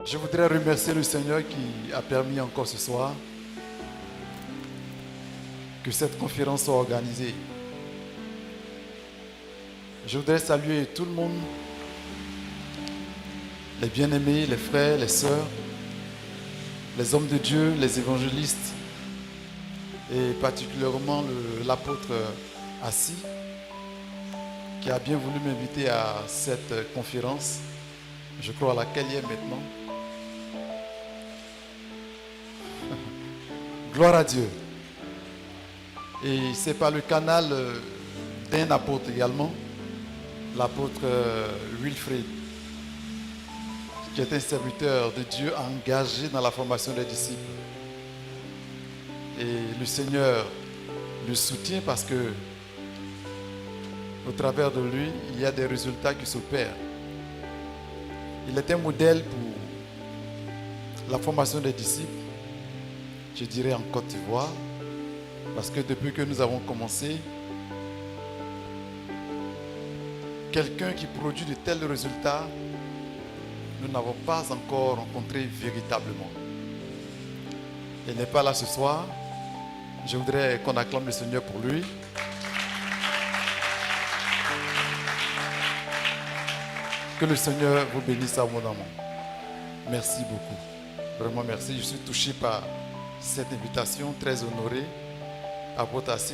Je voudrais remercier le Seigneur qui a permis encore ce soir que cette conférence soit organisée. Je voudrais saluer tout le monde, les bien-aimés, les frères, les sœurs, les hommes de Dieu, les évangélistes et particulièrement l'apôtre Assis qui a bien voulu m'inviter à cette conférence, je crois à laquelle il est maintenant. Gloire à Dieu. Et c'est par le canal d'un apôtre également, l'apôtre Wilfrid, qui est un serviteur de Dieu engagé dans la formation des disciples. Et le Seigneur le soutient parce que au travers de lui, il y a des résultats qui s'opèrent. Il est un modèle pour la formation des disciples, je dirais en Côte d'Ivoire, parce que depuis que nous avons commencé, quelqu'un qui produit de tels résultats, nous n'avons pas encore rencontré véritablement. Il n'est pas là ce soir. Je voudrais qu'on acclame le Seigneur pour lui. Que le Seigneur vous bénisse abondamment. Merci beaucoup. Vraiment merci. Je suis touché par cette invitation, très honoré. Apôtre Assis,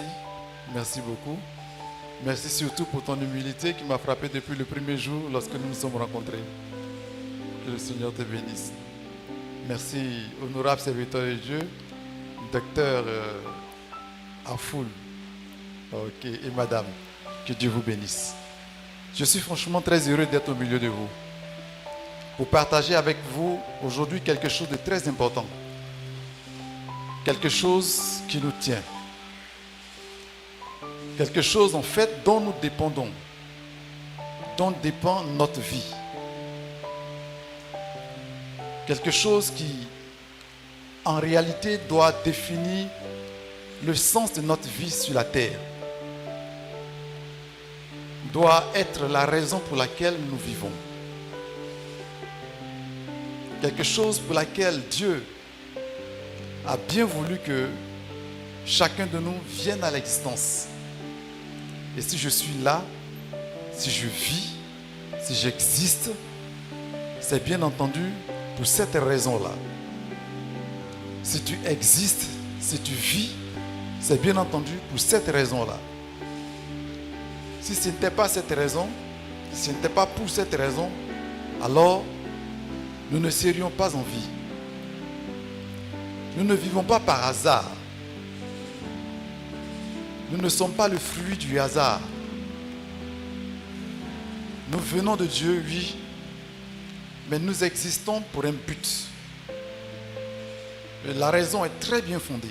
merci beaucoup. Merci surtout pour ton humilité qui m'a frappé depuis le premier jour lorsque nous nous sommes rencontrés. Que le Seigneur te bénisse. Merci, honorable serviteur de Dieu, docteur Afoul. Ok, et madame, que Dieu vous bénisse. Je suis franchement très heureux d'être au milieu de vous pour partager avec vous aujourd'hui quelque chose de très important. Quelque chose qui nous tient. Quelque chose en fait dont nous dépendons, dont dépend notre vie. Quelque chose qui, en réalité, doit définir le sens de notre vie sur la terre. Doit être la raison pour laquelle nous vivons. Quelque chose pour laquelle Dieu a bien voulu que chacun de nous vienne à l'existence. Et si je suis là, si je vis, si j'existe, c'est bien entendu pour cette raison-là. Si tu existes, si tu vis, c'est bien entendu pour cette raison-là. Si ce n'était pas cette raison, si ce n'était pas pour cette raison, alors nous ne serions pas en vie. Nous ne vivons pas par hasard. Nous ne sommes pas le fruit du hasard. Nous venons de Dieu, oui, mais nous existons pour un but. Et la raison est très bien fondée.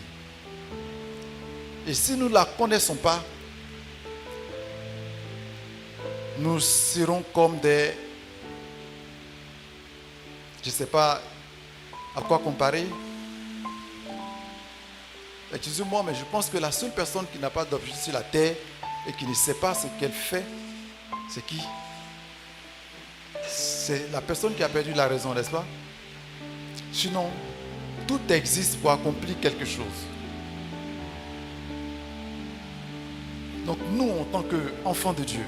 Et si nous ne la connaissons pas, nous serons comme des... Je ne sais pas à quoi comparer. Excusez-moi, mais je pense que la seule personne qui n'a pas d'objectif sur la terre et qui ne sait pas ce qu'elle fait, c'est qui? C'est la personne qui a perdu la raison, n'est-ce pas? Sinon, tout existe pour accomplir quelque chose. Donc nous, en tant qu'enfants de Dieu,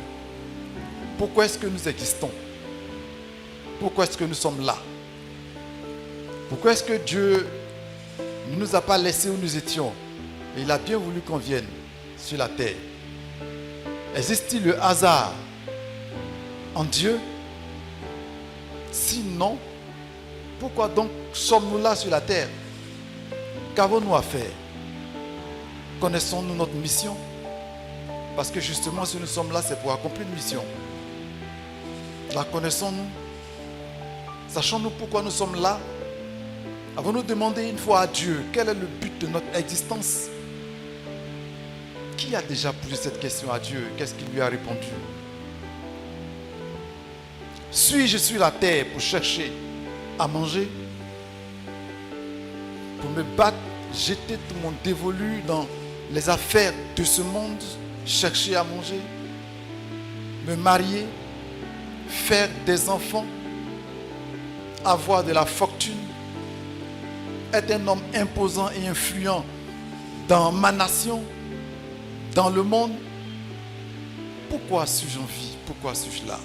pourquoi est-ce que nous existons? Pourquoi est-ce que nous sommes là? Pourquoi est-ce que Dieu ne nous a pas laissés où nous étions? Et il a bien voulu qu'on vienne sur la terre. Existe-t-il le hasard en Dieu? Sinon, pourquoi donc sommes-nous là sur la terre? Qu'avons-nous à faire? Connaissons-nous notre mission? Parce que justement, si nous sommes là, c'est pour accomplir une mission. La connaissons-nous? Sachons-nous pourquoi nous sommes là? Avons-nous demandé une fois à Dieu quel est le but de notre existence? Qui a déjà posé cette question à Dieu? Qu'est-ce qu'il lui a répondu? Suis-je sur la terre pour chercher à manger? Pour me battre, jeter tout mon dévolu dans les affaires de ce monde, chercher à manger? Me marier? Faire des enfants? avoir de la fortune, être un homme imposant et influent dans ma nation, dans le monde. Pourquoi suis-je en vie? Pourquoi suis-je là?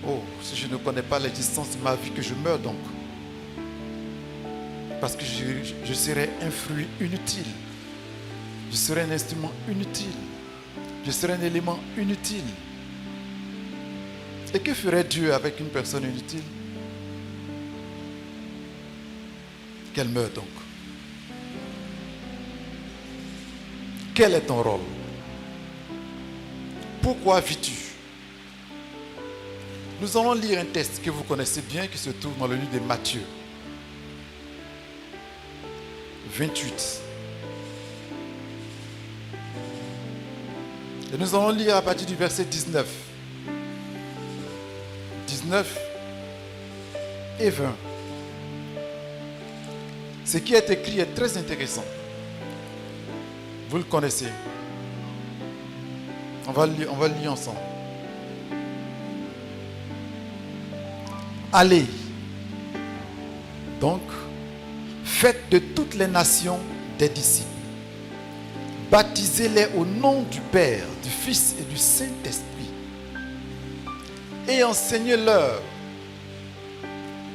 Oh, si je ne connais pas l'existence de ma vie, que je meurs donc. Parce que je serai un fruit inutile. Je serai un instrument inutile. Je serai un élément inutile. Et que ferait Dieu avec une personne inutile? Qu'elle meure donc. Quel est ton rôle? Pourquoi vis-tu? Nous allons lire un texte que vous connaissez bien qui se trouve dans le livre de Matthieu 28. Et nous allons lire à partir du verset 19. 19 et 20. Ce qui est écrit est très intéressant. Vous le connaissez. On va le lire ensemble. Allez, donc, faites de toutes les nations des disciples. Baptisez-les au nom du Père, du Fils et du Saint-Esprit. Et enseignez-leur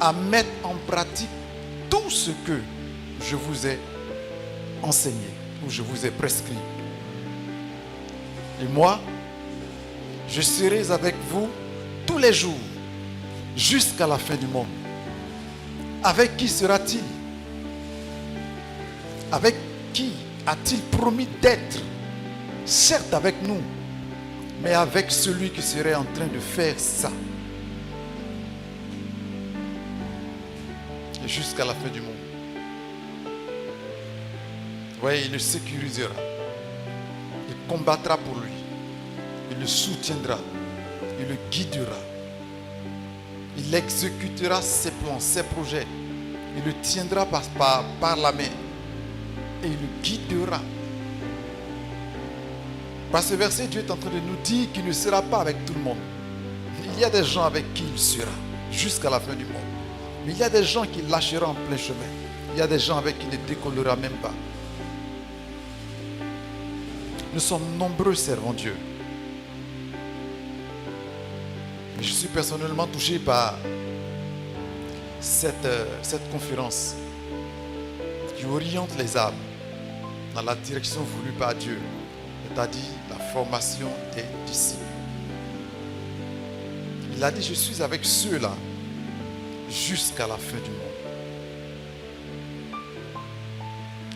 à mettre en pratique tout ce que je vous ai enseigné ou je vous ai prescrit. Et moi, je serai avec vous tous les jours jusqu'à la fin du monde. Avec qui sera-t-il? Avec qui a-t-il promis d'être? Certes avec nous, mais avec celui qui serait en train de faire ça. Et jusqu'à la fin du monde. Vous voyez, il le sécurisera. Il combattra pour lui. Il le soutiendra. Il le guidera. Il exécutera ses plans, ses projets. Il le tiendra par la main. Et il le guidera. Par ce verset, Dieu est en train de nous dire qu'il ne sera pas avec tout le monde. Il y a des gens avec qui il sera jusqu'à la fin du monde. Mais il y a des gens qu'il lâchera en plein chemin. Il y a des gens avec qui il ne décollera même pas. Nous sommes nombreux servant Dieu. Et je suis personnellement touché par cette conférence qui oriente les âmes dans la direction voulue par Dieu, c'est-à-dire la formation des disciples. Il a dit, je suis avec ceux-là jusqu'à la fin du monde.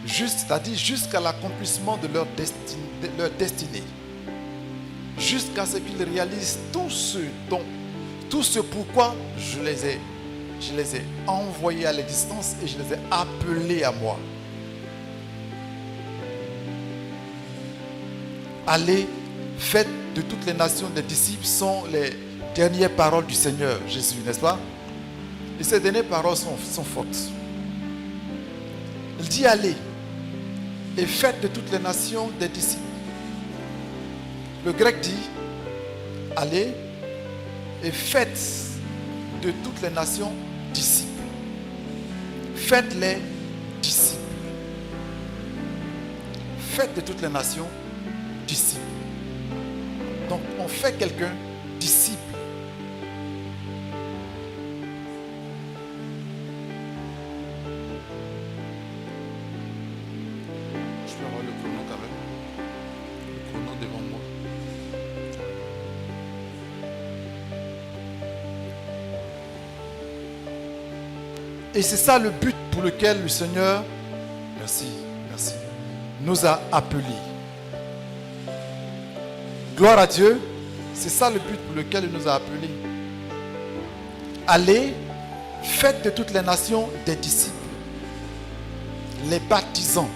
C'est-à-dire jusqu'à l'accomplissement de leur destinée. Jusqu'à ce qu'ils réalisent tout ce pourquoi je les ai envoyés à l'existence et je les ai appelés à moi. Allez, faites de toutes les nations des disciples sont les dernières paroles du Seigneur Jésus, n'est-ce pas? Et ces dernières paroles sont fortes. Il dit allez et faites de toutes les nations des disciples. Le grec dit allez et faites de toutes les nations disciples. Faites-les disciples. Faites de toutes les nations disciples. Donc on fait quelqu'un disciple. Je peux avoir le chrono quand même. Le chrono devant moi. Et c'est ça le but pour lequel le Seigneur, merci, nous a appelés. Gloire à Dieu, c'est ça le but pour lequel il nous a appelés. Allez, faites de toutes les nations des disciples, les baptisant.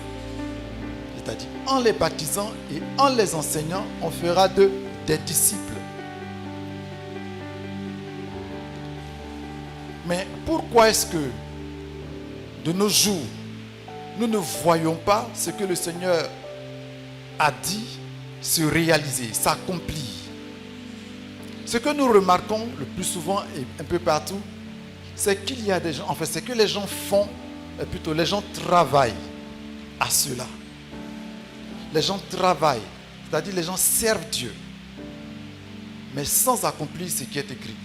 C'est-à-dire, en les baptisant et en les enseignant, on fera d'eux des disciples. Mais pourquoi est-ce que de nos jours, nous ne voyons pas ce que le Seigneur a dit se réaliser, s'accomplir? Ce que nous remarquons le plus souvent et un peu partout, c'est qu'il y a des gens, en fait, c'est que les gens font, plutôt les gens travaillent à cela. Les gens travaillent, c'est-à-dire les gens servent Dieu, mais sans accomplir ce qui est écrit.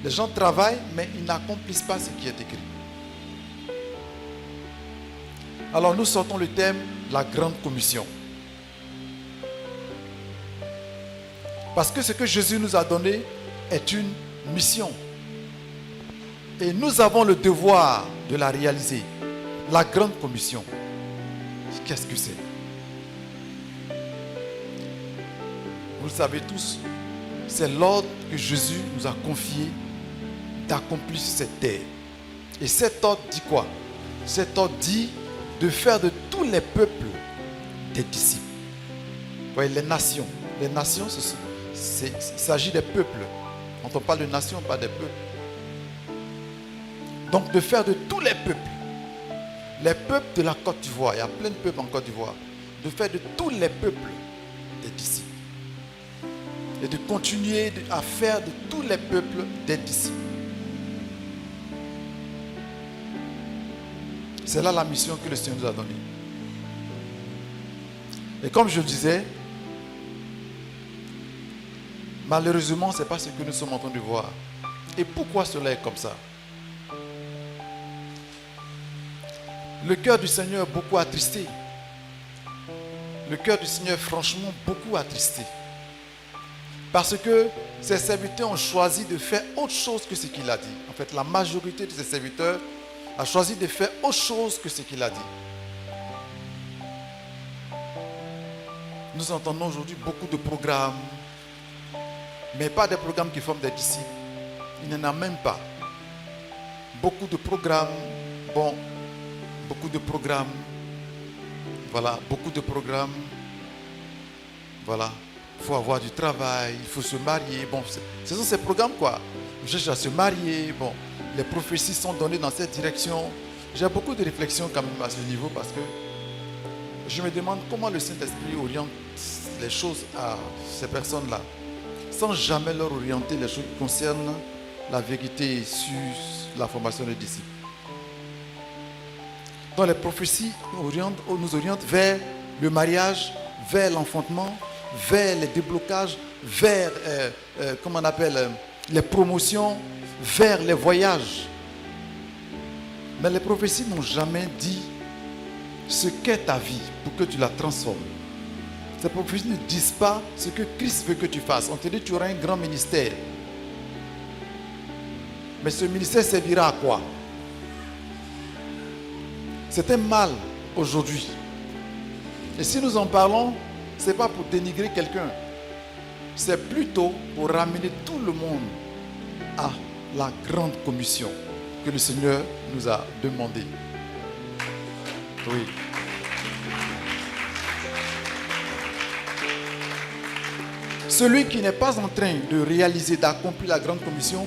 Les gens travaillent, mais ils n'accomplissent pas ce qui est écrit. Alors nous sortons le thème, la grande commission. Parce que ce que Jésus nous a donné est une mission. Et nous avons le devoir de la réaliser. La grande commission. Qu'est-ce que c'est? Vous le savez tous, c'est l'ordre que Jésus nous a confié d'accomplir sur cette terre. Et cet ordre dit quoi? Cet ordre dit de faire de tous les peuples des disciples. Vous voyez, les nations. Les nations, il s'agit des peuples. Quand on parle de nations, on parle des peuples. Donc de faire de tous les peuples. Les peuples de la Côte d'Ivoire, il y a plein de peuples en Côte d'Ivoire. De faire de tous les peuples des disciples. Et de continuer à faire de tous les peuples des disciples. C'est là la mission que le Seigneur nous a donnée. Et comme je le disais, malheureusement, ce n'est pas ce que nous sommes en train de voir. Et pourquoi cela est comme ça? Le cœur du Seigneur est beaucoup attristé. Le cœur du Seigneur est franchement beaucoup attristé. Parce que ses serviteurs ont choisi de faire autre chose que ce qu'il a dit. En fait, la majorité de ses serviteurs a choisi de faire autre chose que ce qu'il a dit. Nous entendons aujourd'hui beaucoup de programmes, mais pas des programmes qui forment des disciples. Il n'y en a même pas. Beaucoup de programmes, beaucoup de programmes, beaucoup de programmes, il faut avoir du travail, il faut se marier, ce sont ces programmes quoi. On cherche à se marier, les prophéties sont données dans cette direction. J'ai beaucoup de réflexions quand même à ce niveau parce que je me demande comment le Saint-Esprit oriente les choses à ces personnes-là, sans jamais leur orienter les choses qui concernent la vérité sur la formation des disciples. Donc les prophéties nous orientent vers le mariage, vers l'enfantement, vers les déblocages, vers les promotions, vers les voyages. Mais les prophéties n'ont jamais dit ce qu'est ta vie pour que tu la transformes. Ces prophéties ne disent pas ce que Christ veut que tu fasses. On te dit que tu auras un grand ministère. Mais ce ministère servira à quoi? C'est un mal aujourd'hui. Et si nous en parlons, ce n'est pas pour dénigrer quelqu'un. C'est plutôt pour ramener tout le monde à la grande commission que le Seigneur nous a demandé. Oui. Celui qui n'est pas en train de réaliser, d'accomplir la grande commission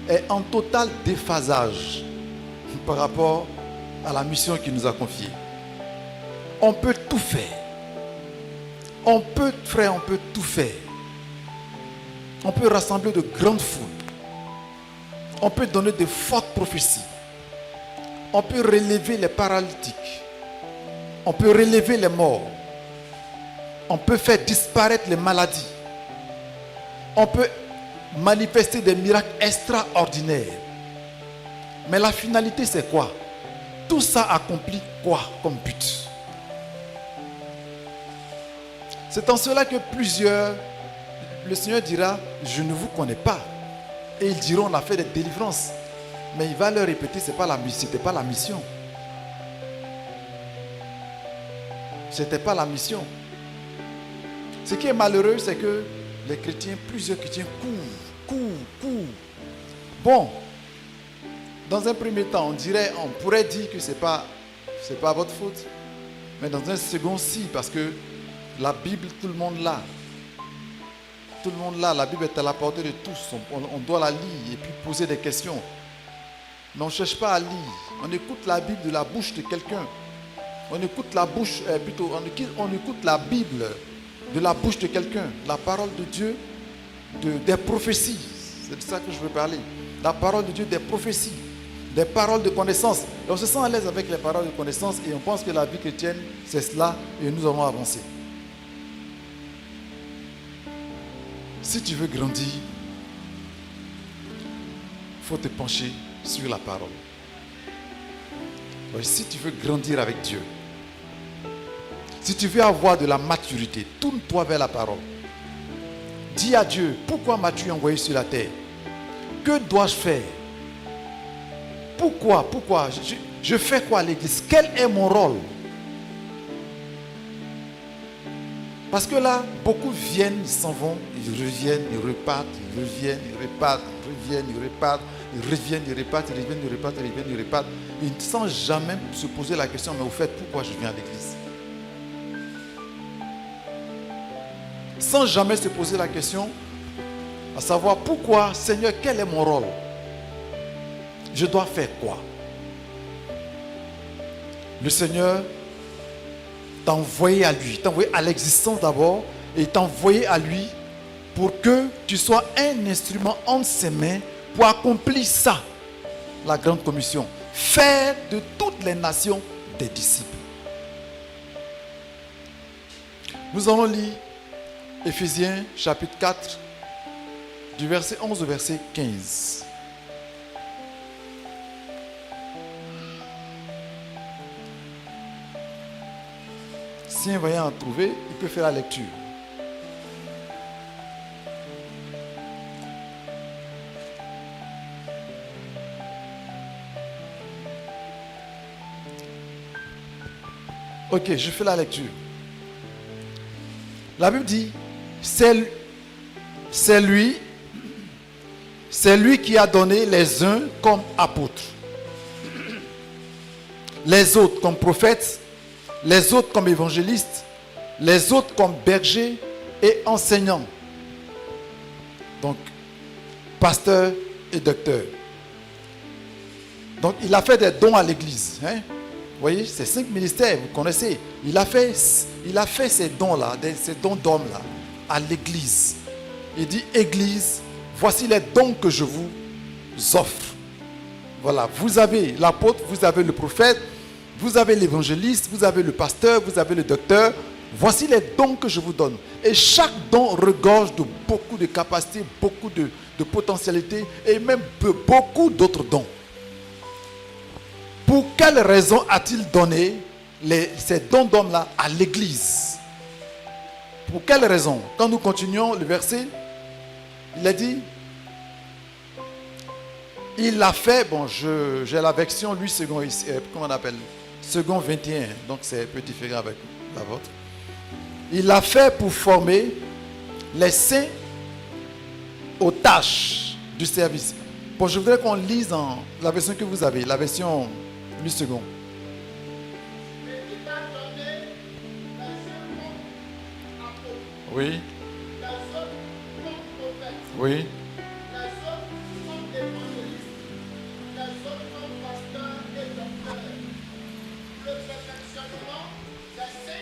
est en total déphasage par rapport à la mission qu'il nous a confiée. On peut tout faire. On peut tout faire. On peut rassembler de grandes foules. On peut donner de fortes prophéties. On peut relever les paralytiques. On peut relever les morts. On peut faire disparaître les maladies. On peut manifester des miracles extraordinaires. Mais la finalité, c'est quoi? Tout ça accomplit quoi comme but? C'est en cela que le Seigneur dira, je ne vous connais pas. Et ils diront, on a fait des délivrances. Mais il va leur répéter, ce n'était pas la mission. C'était pas la mission. Ce qui est malheureux, c'est que les chrétiens, plusieurs chrétiens courent. Bon, dans un premier temps, on pourrait dire que c'est pas votre faute. Mais dans un second, si, parce que la Bible, tout le monde l'a. Tout le monde l'a. La Bible est à la portée de tous. On doit la lire et puis poser des questions. Mais on ne cherche pas à lire. On écoute la Bible de la bouche de quelqu'un. On écoute la Bible de la bouche de quelqu'un, la parole de Dieu, des prophéties. C'est de ça que je veux parler. La parole de Dieu, des prophéties, des paroles de connaissance. Et on se sent à l'aise avec les paroles de connaissance et on pense que la vie chrétienne, c'est cela et nous avons avancé. Si tu veux grandir, il faut te pencher sur la parole. Si tu veux grandir avec Dieu, si tu veux avoir de la maturité, tourne-toi vers la parole. Dis à Dieu, pourquoi m'as-tu envoyé sur la terre? Que dois-je faire? Pourquoi je fais quoi à l'église? Quel est mon rôle? Parce que là, beaucoup viennent, ils s'en vont, ils reviennent, ils repartent, ils reviennent, ils repartent, ils reviennent, ils repartent, ils reviennent, ils repartent, ils reviennent, ils repartent, ils reviennent, ils repartent. Ils ne sans jamais se poser la question, mais au fait, pourquoi je viens à l'église? Sans jamais se poser la question, à savoir pourquoi, Seigneur, quel est mon rôle? Je dois faire quoi? Le Seigneur t'a envoyé à lui, t'a envoyé à l'existence d'abord, et t'a envoyé à lui pour que tu sois un instrument entre ses mains pour accomplir ça, la grande commission. Faire de toutes les nations des disciples. Nous allons lire Éphésiens chapitre 4, du verset 11 au verset 15. Si un voyant en trouver, il peut faire la lecture. Ok, je fais la lecture. La Bible dit, c'est lui qui a donné les uns comme apôtres, les autres comme prophètes, les autres comme évangélistes, les autres comme bergers et enseignants. Donc, pasteur et docteur. Donc, il a fait des dons à l'église. Vous voyez, ces 5 ministères, vous connaissez. Il a fait ces dons-là, ces dons d'hommes-là, à l'église. Il dit, Église, voici les dons que je vous offre. Voilà, vous avez l'apôtre, vous avez le prophète, vous avez l'évangéliste, vous avez le pasteur, vous avez le docteur. Voici les dons que je vous donne. Et chaque don regorge de beaucoup de capacités, beaucoup de potentialités et même beaucoup d'autres dons. Pour quelle raison a-t-il donné ces dons d'hommes-là à l'église? Pour quelle raison? Quand nous continuons le verset, il a dit, il l'a fait, bon, j'ai la version, lui, second, comment on appelle? Second 21, donc c'est un peu différent avec la vôtre. Il l'a fait pour former les saints aux tâches du service. Bon, je voudrais qu'on lise dans la version que vous avez, la version 8 secondes. Oui. Oui.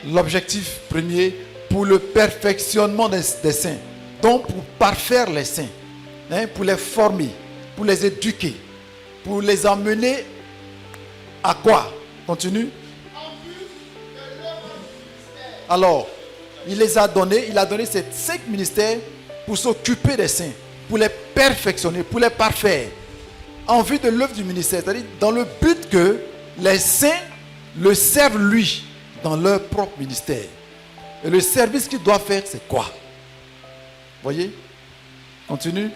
L'objectif premier pour le perfectionnement des saints. Donc pour parfaire les saints, pour les former, pour les éduquer, pour les emmener à quoi? Continue. Alors, il a donné ces 5 ministères pour s'occuper des saints, pour les perfectionner, pour les parfaire, en vue de l'œuvre du ministère, c'est-à-dire dans le but que les saints le servent lui dans leur propre ministère. Et le service qu'il doit faire, c'est quoi? Voyez? Continue.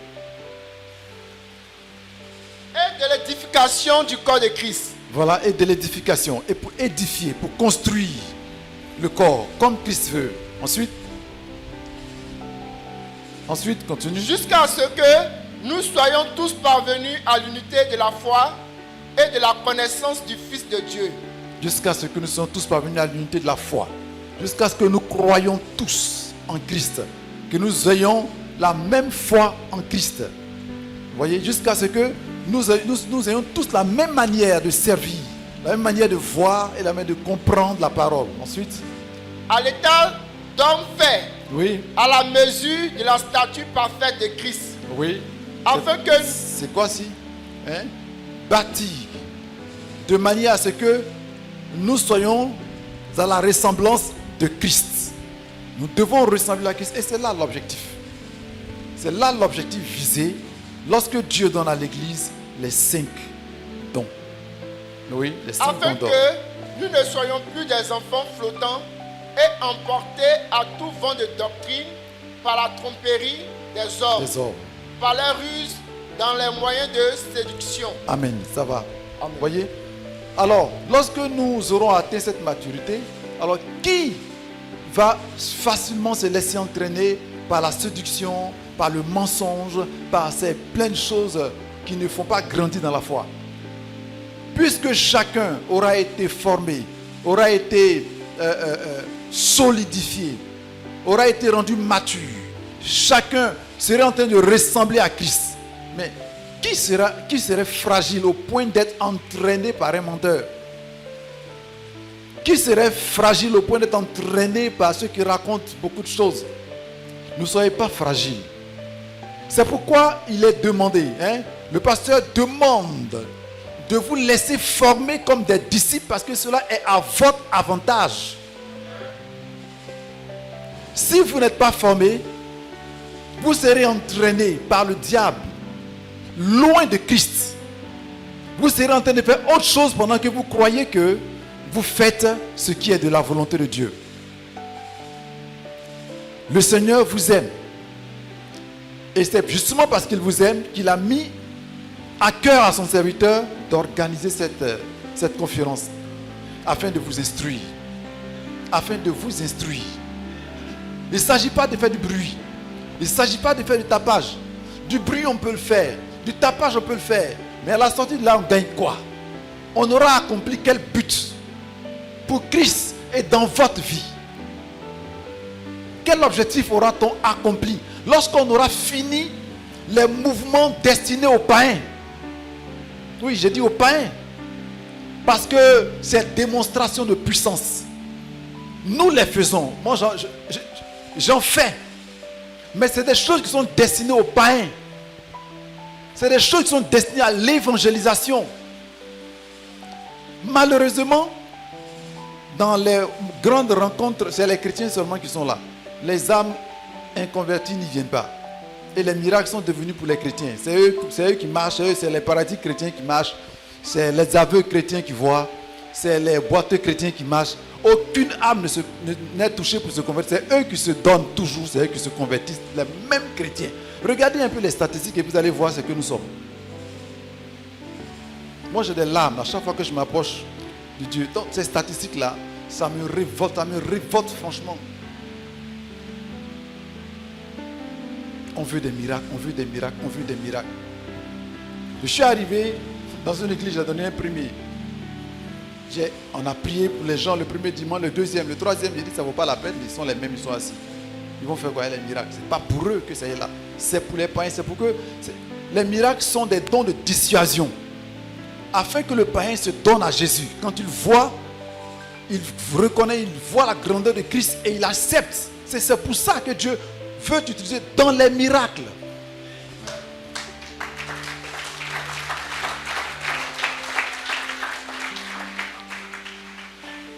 Et de l'édification du corps de Christ. Voilà, et de l'édification. Et pour édifier, pour construire le corps, comme Christ veut. Ensuite, continue. Jusqu'à ce que nous soyons tous parvenus à l'unité de la foi et de la connaissance du Fils de Dieu. Jusqu'à ce que nous soyons tous parvenus à l'unité de la foi. Jusqu'à ce que nous croyions tous en Christ. Que nous ayons la même foi en Christ. Vous voyez, jusqu'à ce que nous ayons tous la même manière de servir, la même manière de voir et la manière de comprendre la parole. Ensuite, à l'état d'homme fait Oui, à la mesure de la stature parfaite de Christ. oui. Afin que C'est quoi si hein? Bâtir de manière à ce que nous soyons à la ressemblance de Christ. Nous devons ressembler à Christ. Et c'est là l'objectif. C'est là l'objectif visé lorsque Dieu donne à l'Église les 5 dons. Oui, les 5 afin dons d'or. que nous ne soyons plus des enfants flottants et emportés à tout vent de doctrine par la tromperie des hommes, Les hommes. par les ruses dans les moyens de séduction. Amen, ça va. Amen. Voyez? Alors, lorsque nous aurons atteint cette maturité, alors qui va facilement se laisser entraîner par la séduction, par le mensonge, par ces plein de choses qui ne font pas grandir dans la foi? Puisque chacun aura été formé, aura été solidifié, aura été rendu mature, chacun serait en train de ressembler à Christ. Mais qui serait fragile au point d'être entraîné par un menteur? Qui serait fragile au point d'être entraîné par ceux qui racontent beaucoup de choses? Ne soyez pas fragiles. C'est pourquoi il est demandé, le pasteur demande de vous laisser former comme des disciples parce que cela est à votre avantage. Si vous n'êtes pas formé, vous serez entraîné par le diable loin de Christ. Vous serez en train de faire autre chose pendant que vous croyez que vous faites ce qui est de la volonté de Dieu. Le Seigneur vous aime. Et c'est justement parce qu'il vous aime qu'il a mis à cœur à son serviteur d'organiser cette conférence afin de vous instruire. Afin de vous instruire. Il ne s'agit pas de faire du bruit. Il ne s'agit pas de faire du tapage. Du bruit, on peut le faire. Du tapage, on peut le faire. Mais à la sortie de là, on gagne quoi? On aura accompli quel but pour Christ et dans votre vie? Quel objectif aura-t-on accompli lorsqu'on aura fini les mouvements destinés aux païens? Oui, j'ai dit aux païens. Parce que c'est démonstration de puissance. Nous les faisons. Moi, j'en fais. Mais c'est des choses qui sont destinées aux païens. C'est des choses qui sont destinées à l'évangélisation. Malheureusement, dans les grandes rencontres, c'est les chrétiens seulement qui sont là. Les âmes inconverties n'y viennent pas. Et les miracles sont devenus pour les chrétiens. C'est eux qui marchent, c'est les paradis chrétiens qui marchent, c'est les aveugles chrétiens qui voient, c'est les boiteux chrétiens qui marchent. Aucune âme n'est touchée pour se convertir. C'est eux qui se donnent toujours, c'est eux qui se convertissent, les mêmes chrétiens. Regardez un peu les statistiques et vous allez voir ce que nous sommes. Moi j'ai des larmes à chaque fois que je m'approche de Dieu. Donc ces statistiques-là, ça me révolte franchement. On veut des miracles, on veut des miracles, on veut des miracles. Je suis arrivé dans une église, j'ai donné un premier. On a prié pour les gens le premier dimanche, le deuxième, le troisième. J'ai dit ça ne vaut pas la peine, ils sont les mêmes, ils sont assis. Ils vont faire quoi les miracles? Ce n'est pas pour eux que ça est là. C'est pour les païens, c'est pour que... Les miracles sont des dons de dissuasion. Afin que le païen se donne à Jésus. Quand il voit, il reconnaît, il voit la grandeur de Christ et il accepte. C'est pour ça que Dieu veut t'utiliser dans les miracles.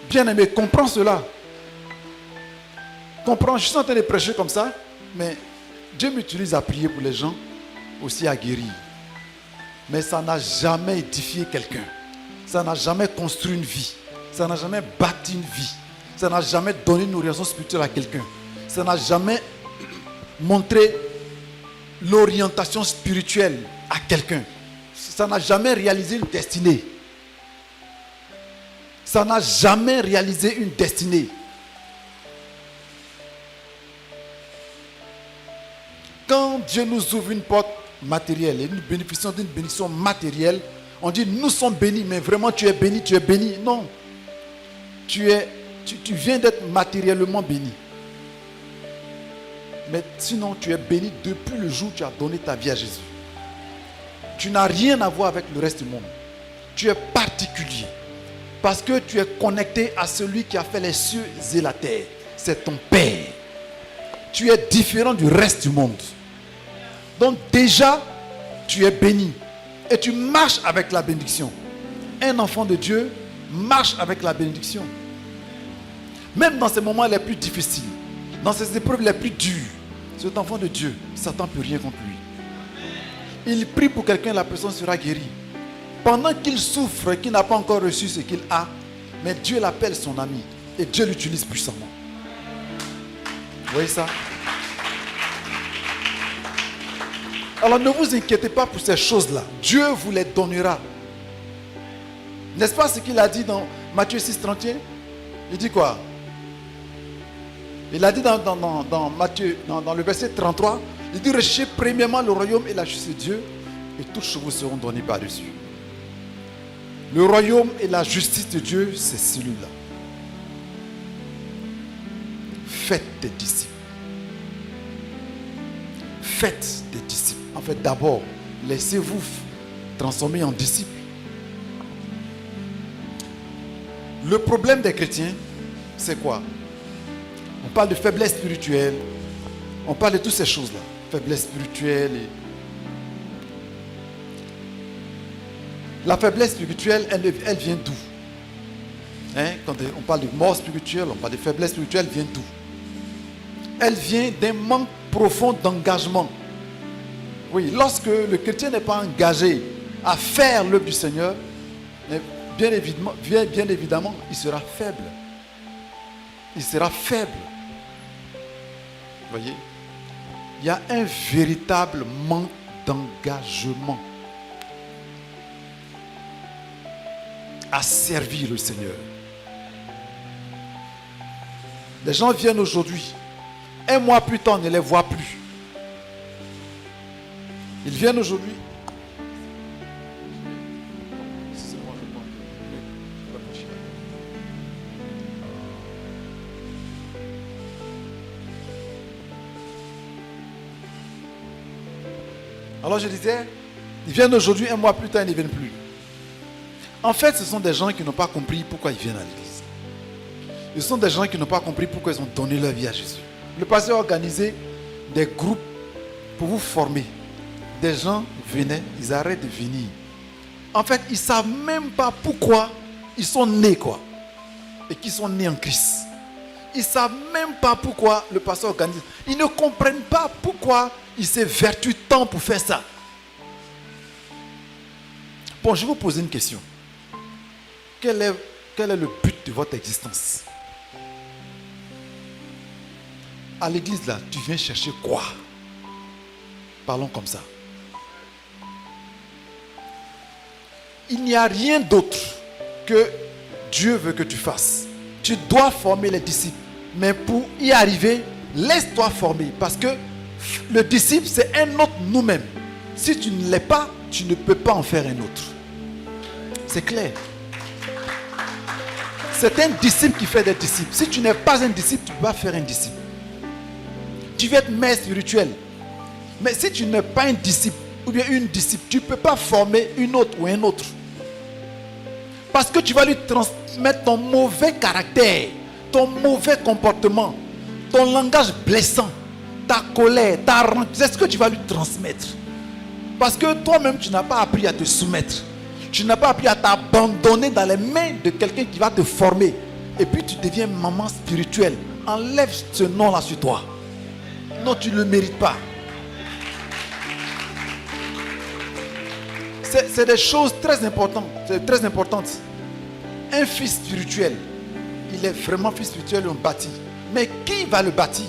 Bien-aimé, comprends cela. Comprends, je suis en train de prêcher comme ça, mais Dieu m'utilise à prier pour les gens, aussi à guérir. Mais ça n'a jamais édifié quelqu'un. Ça n'a jamais construit une vie. Ça n'a jamais bâti une vie. Ça n'a jamais donné une orientation spirituelle à quelqu'un. Ça n'a jamais montré l'orientation spirituelle à quelqu'un. Ça n'a jamais réalisé une destinée. Ça n'a jamais réalisé une destinée. Quand Dieu nous ouvre une porte matérielle et nous bénéficions d'une bénédiction matérielle, on dit nous sommes bénis, mais vraiment tu es béni, tu es béni. Non. Tu viens d'être matériellement béni. Mais sinon tu es béni depuis le jour où tu as donné ta vie à Jésus. Tu n'as rien à voir avec le reste du monde. Tu es particulier. Parce que tu es connecté à celui qui a fait les cieux et la terre. C'est ton Père. tu es différent du reste du monde. Donc déjà, tu es béni. Et tu marches avec la bénédiction. Un enfant de Dieu marche avec la bénédiction. Même dans ces moments les plus difficiles, dans ces épreuves les plus dures, cet enfant de Dieu, Satan ne peut rien contre lui. Il prie pour quelqu'un, la personne sera guérie. Pendant qu'il souffre, qu'il n'a pas encore reçu ce qu'il a, mais Dieu l'appelle son ami et Dieu l'utilise puissamment. Vous voyez ça? Alors ne vous inquiétez pas pour ces choses-là. Dieu vous les donnera. N'est-ce pas ce qu'il a dit dans Matthieu 6, 31? Il dit quoi? Il a dit dans Matthieu, dans le verset 33, il dit: recherchez premièrement le royaume et la justice de Dieu, et toutes choses vous seront données par-dessus. Le royaume et la justice de Dieu, c'est celui-là. Faites des disciples. Faites des disciples. En fait, d'abord, laissez-vous transformer en disciples. Le problème des chrétiens, c'est quoi? On parle de faiblesse spirituelle. On parle de toutes ces choses-là. Faiblesse spirituelle. La faiblesse spirituelle, elle vient d'où? Quand on parle de mort spirituelle, on parle de faiblesse spirituelle, elle vient d'où? Elle vient d'un manque profond d'engagement. Oui, lorsque le chrétien n'est pas engagé à faire l'œuvre du Seigneur, bien évidemment, il sera faible. Il sera faible. Vous voyez? Il y a un véritable manque d'engagement à servir le Seigneur. Les gens viennent aujourd'hui. Un mois plus tard, on ne les voit plus. Ils viennent aujourd'hui. Alors je disais, ils viennent aujourd'hui, un mois plus tard, ils ne viennent plus. En fait, ce sont des gens qui n'ont pas compris pourquoi ils viennent à l'église. Ce sont des gens qui n'ont pas compris pourquoi ils ont donné leur vie à Jésus. Le pasteur a organisé des groupes pour vous former. Des gens venaient, ils arrêtent de venir. En fait, ils ne savent même pas pourquoi ils sont nés, quoi. Et qu'ils sont nés en Christ. Ils ne savent même pas pourquoi le pasteur organise. Ils ne comprennent pas pourquoi il s'évertue tant pour faire ça. Bon, je vais vous poser une question. Quel est le but de votre existence? À l'église là, tu viens chercher quoi? Parlons comme ça. Il n'y a rien d'autre que Dieu veut que tu fasses. Tu dois former les disciples. Mais pour y arriver, laisse-toi former. Parce que le disciple, c'est un autre nous-mêmes. Si tu ne l'es pas, tu ne peux pas en faire un autre. C'est clair. C'est un disciple qui fait des disciples. Si tu n'es pas un disciple, tu ne peux pas faire un disciple. Tu veux être maître spirituel. Mais si tu n'es pas un disciple ou bien une disciple, tu ne peux pas former une autre ou un autre. Parce que tu vas lui transmettre ton mauvais caractère, ton mauvais comportement, ton langage blessant, ta colère, ta rancune. C'est ce que tu vas lui transmettre. Parce que toi-même, tu n'as pas appris à te soumettre. Tu n'as pas appris à t'abandonner dans les mains de quelqu'un qui va te former. Et puis tu deviens maman spirituelle. Enlève ce nom-là sur toi. Non, tu ne le mérites pas. C'est des choses très importantes. C'est très importante. Un fils spirituel, il est vraiment fils spirituel, on bâtit. Mais qui va le bâtir?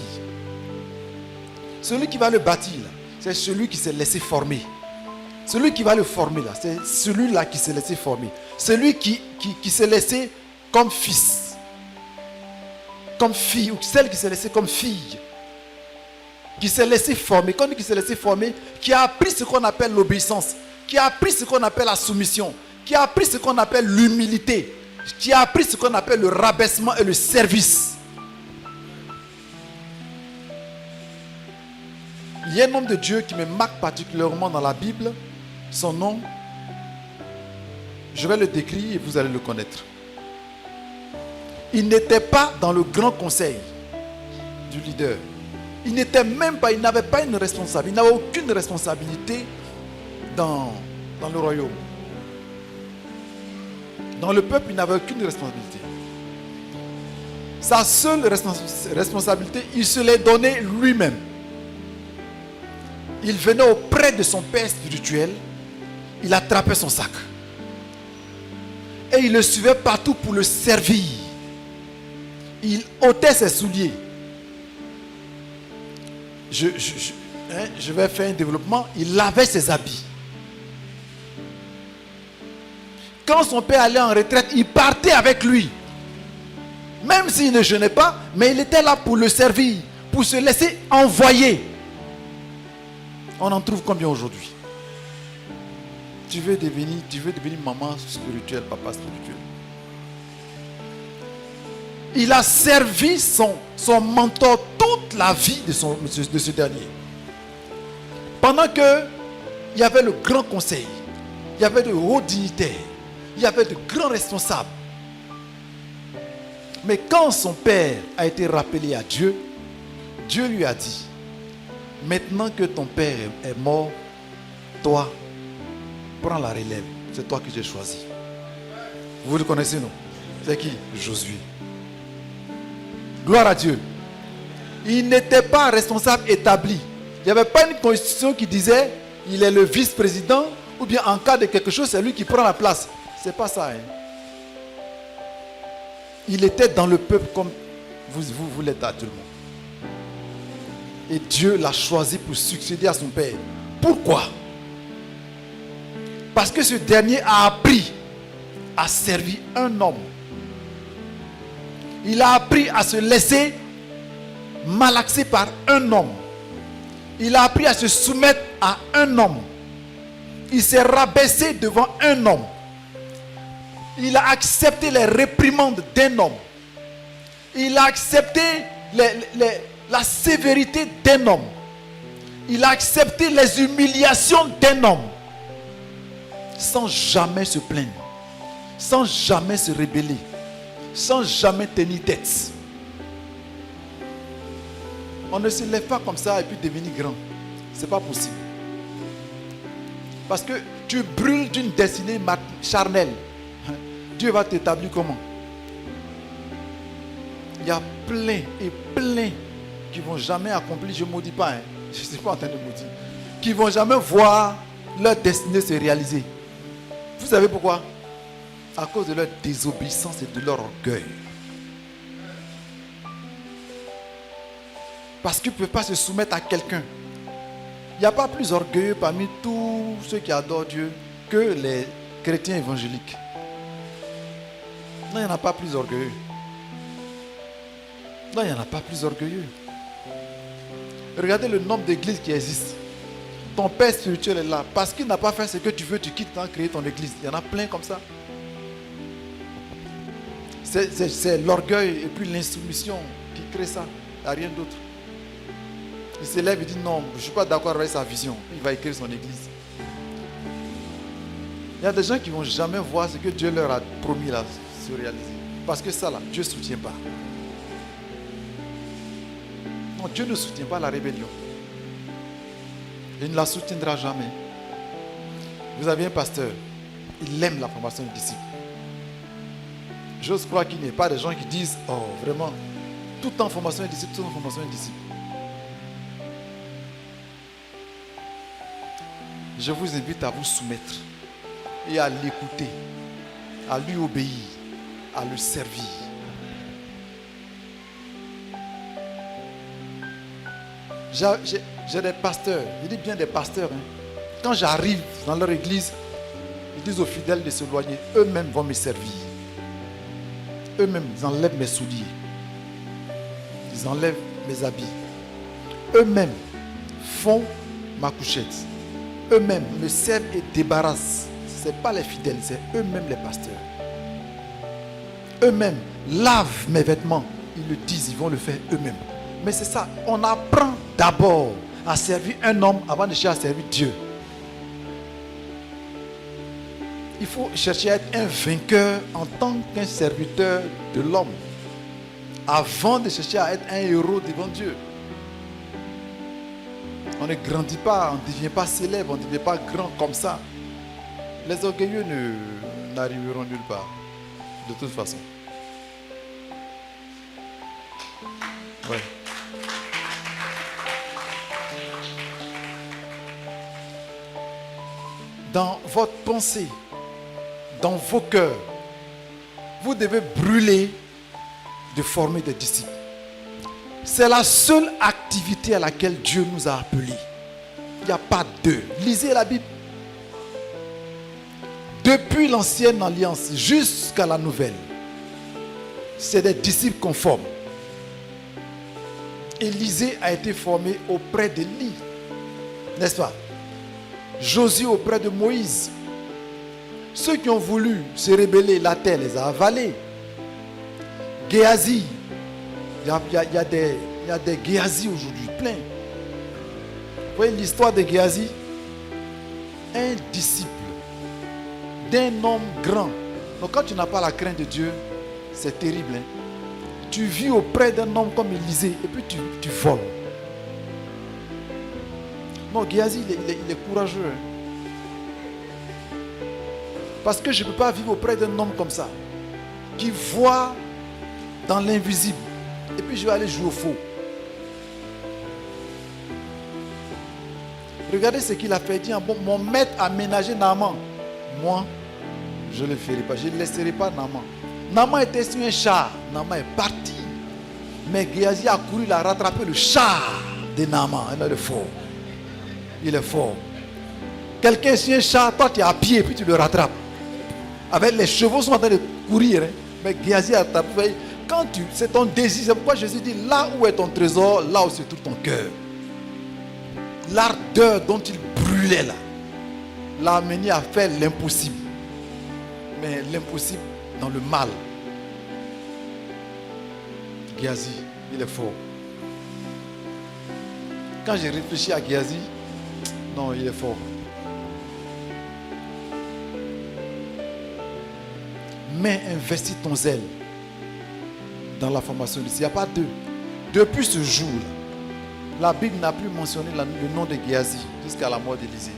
Celui qui va le bâtir, c'est celui qui s'est laissé former. Celui qui va le former, là, c'est celui-là qui s'est laissé former. Celui qui s'est laissé comme fils. Comme fille, ou celle qui s'est laissée comme fille. Qui s'est laissé former. Quand on dit qui s'est laissé former, qui a appris ce qu'on appelle l'obéissance. Qui a appris ce qu'on appelle la soumission. Qui a appris ce qu'on appelle l'humilité. Qui a appris ce qu'on appelle le rabaissement et le service. Il y a un homme de Dieu qui me marque particulièrement dans la Bible. Son nom, je vais le décrire et vous allez le connaître. Il n'était pas dans le grand conseil du leader. Il n'était même pas, il n'avait pas une responsabilité, il n'avait aucune responsabilité dans le royaume. Dans le peuple, il n'avait aucune responsabilité. Sa seule responsabilité, il se l'est donnée lui-même. Il venait auprès de son père spirituel, il attrapait son sac. Et il le suivait partout pour le servir. Il ôtait ses souliers. Je vais faire un développement. Il lavait ses habits. Quand son père allait en retraite, il partait avec lui. Même s'il ne jeûnait pas, mais il était là pour le servir, pour se laisser envoyer. On en trouve combien aujourd'hui? Tu veux devenir maman spirituelle, papa spirituel. Il a servi son mentor toute la vie de ce dernier. Pendant que il y avait le grand conseil, il y avait de hauts dignitaires, il y avait de grands responsables. Mais quand son père a été rappelé à Dieu, Dieu lui a dit, maintenant que ton père est mort, toi, prends la relève. C'est toi que j'ai choisi. Vous le connaissez, non? C'est qui? Josué. Gloire à Dieu. Il n'était pas responsable établi. Il n'y avait pas une constitution qui disait il est le vice-président ou bien en cas de quelque chose, c'est lui qui prend la place. C'est pas ça. Hein? Il était dans le peuple comme vous l'êtes à tout le monde. Et Dieu l'a choisi pour succéder à son père. Pourquoi? Parce que ce dernier a appris à servir un homme. Il a appris à se laisser malaxer par un homme. Il a appris à se soumettre à un homme. Il s'est rabaissé devant un homme. Il a accepté les réprimandes d'un homme. Il a accepté la sévérité d'un homme. Il a accepté les humiliations d'un homme. Sans jamais se plaindre. Sans jamais se rebeller. Sans jamais tenir tête. On ne se lève pas comme ça et puis devenir grand. Ce n'est pas possible. Parce que tu brûles d'une destinée charnelle. Dieu va t'établir comment? Il y a plein et plein qui ne vont jamais accomplir, je ne maudis pas, hein. Je ne suis pas en train de maudire, qui ne vont jamais voir leur destinée se réaliser. Vous savez pourquoi? À cause de leur désobéissance et de leur orgueil. Parce qu'ils ne peuvent pas se soumettre à quelqu'un. Il n'y a pas plus orgueilleux parmi tous ceux qui adorent Dieu que les chrétiens évangéliques. Non, il n'y en a pas plus orgueilleux. Non, il n'y en a pas plus orgueilleux. Regardez le nombre d'églises qui existent. Ton père spirituel est là. Parce qu'il n'a pas fait ce que tu veux, tu quittes pour créer ton église. Il y en a plein comme ça. C'est l'orgueil et puis l'insoumission qui crée ça. Il n'y a rien d'autre. Il se lève et dit non, je ne suis pas d'accord avec sa vision. Il va écrire son église. Il y a des gens qui ne vont jamais voir ce que Dieu leur a promis là se réaliser. Parce que ça là, Dieu ne soutient pas. Non, Dieu ne soutient pas la rébellion. Il ne la soutiendra jamais. Vous avez un pasteur, il aime la formation des disciples. J'ose croire qu'il n'y a pas de gens qui disent oh vraiment, tout en formation des disciples, tout en formation des disciples. Je vous invite à vous soumettre et à l'écouter, à lui obéir, à le servir. J'ai des pasteurs, je dis bien des pasteurs. Hein. Quand j'arrive dans leur église, ils disent aux fidèles de s'éloigner. Eux-mêmes vont me servir. Eux-mêmes, ils enlèvent mes souliers. Ils enlèvent mes habits. Eux-mêmes font ma couchette. Eux-mêmes me servent et débarrassent. Ce n'est pas les fidèles, c'est eux-mêmes les pasteurs. Eux-mêmes lavent mes vêtements. Ils le disent, ils vont le faire eux-mêmes. Mais c'est ça, on apprend d'abord à servir un homme avant de chercher à servir Dieu. Il faut chercher à être un vainqueur en tant qu'un serviteur de l'homme avant de chercher à être un héros devant Dieu. On ne grandit pas, on ne devient pas célèbre, on ne devient pas grand comme ça. Les orgueilleux n'arriveront nulle part, de toute façon. Ouais. Dans votre pensée, dans vos cœurs, vous devez brûler de former des disciples. C'est la seule activité à laquelle Dieu nous a appelés. Il n'y a pas deux. Lisez la Bible. Depuis l'ancienne alliance jusqu'à la nouvelle, c'est des disciples qu'on forme. Élisée a été formé auprès d'Élie, n'est-ce pas? Josué auprès de Moïse. Ceux qui ont voulu se rebeller, la terre les a avalés. Géasi, il y a des Géasi aujourd'hui, plein. Vous voyez l'histoire de Géasi? Un disciple d'un homme grand. Donc quand tu n'as pas la crainte de Dieu, c'est terrible. Hein? Tu vis auprès d'un homme comme Élisée et puis tu voles. Non, Géasi, il est courageux. Hein? Parce que je ne peux pas vivre auprès d'un homme comme ça, qui voit dans l'invisible. Et puis je vais aller jouer au faux. Regardez ce qu'il a fait. Il dit, bon, mon maître a ménagé Naaman. Moi, je ne le ferai pas. Je ne laisserai pas Naaman. Naaman était sur un char. Naaman est parti. Mais Géasi a couru, il a rattrapé le char de Naaman. Il est fort. Il est fort. Quelqu'un sur un char, toi tu es à pied, puis tu le rattrapes. Avec les chevaux sont en train de courir. Hein. Mais Géasi a tapé. Quand c'est ton désir, c'est pourquoi Jésus dit, là où est ton trésor, là où se trouve ton cœur. L'ardeur dont il brûlait là, l'a amené à faire l'impossible. Mais l'impossible dans le mal. Géasi, il est fort. Quand j'ai réfléchi à Géasi, non, il est fort. Mais investis ton zèle dans la formation d'ici. Il n'y a pas deux. Depuis ce jour-là, la Bible n'a plus mentionné le nom de Géasi jusqu'à la mort d'Élisée.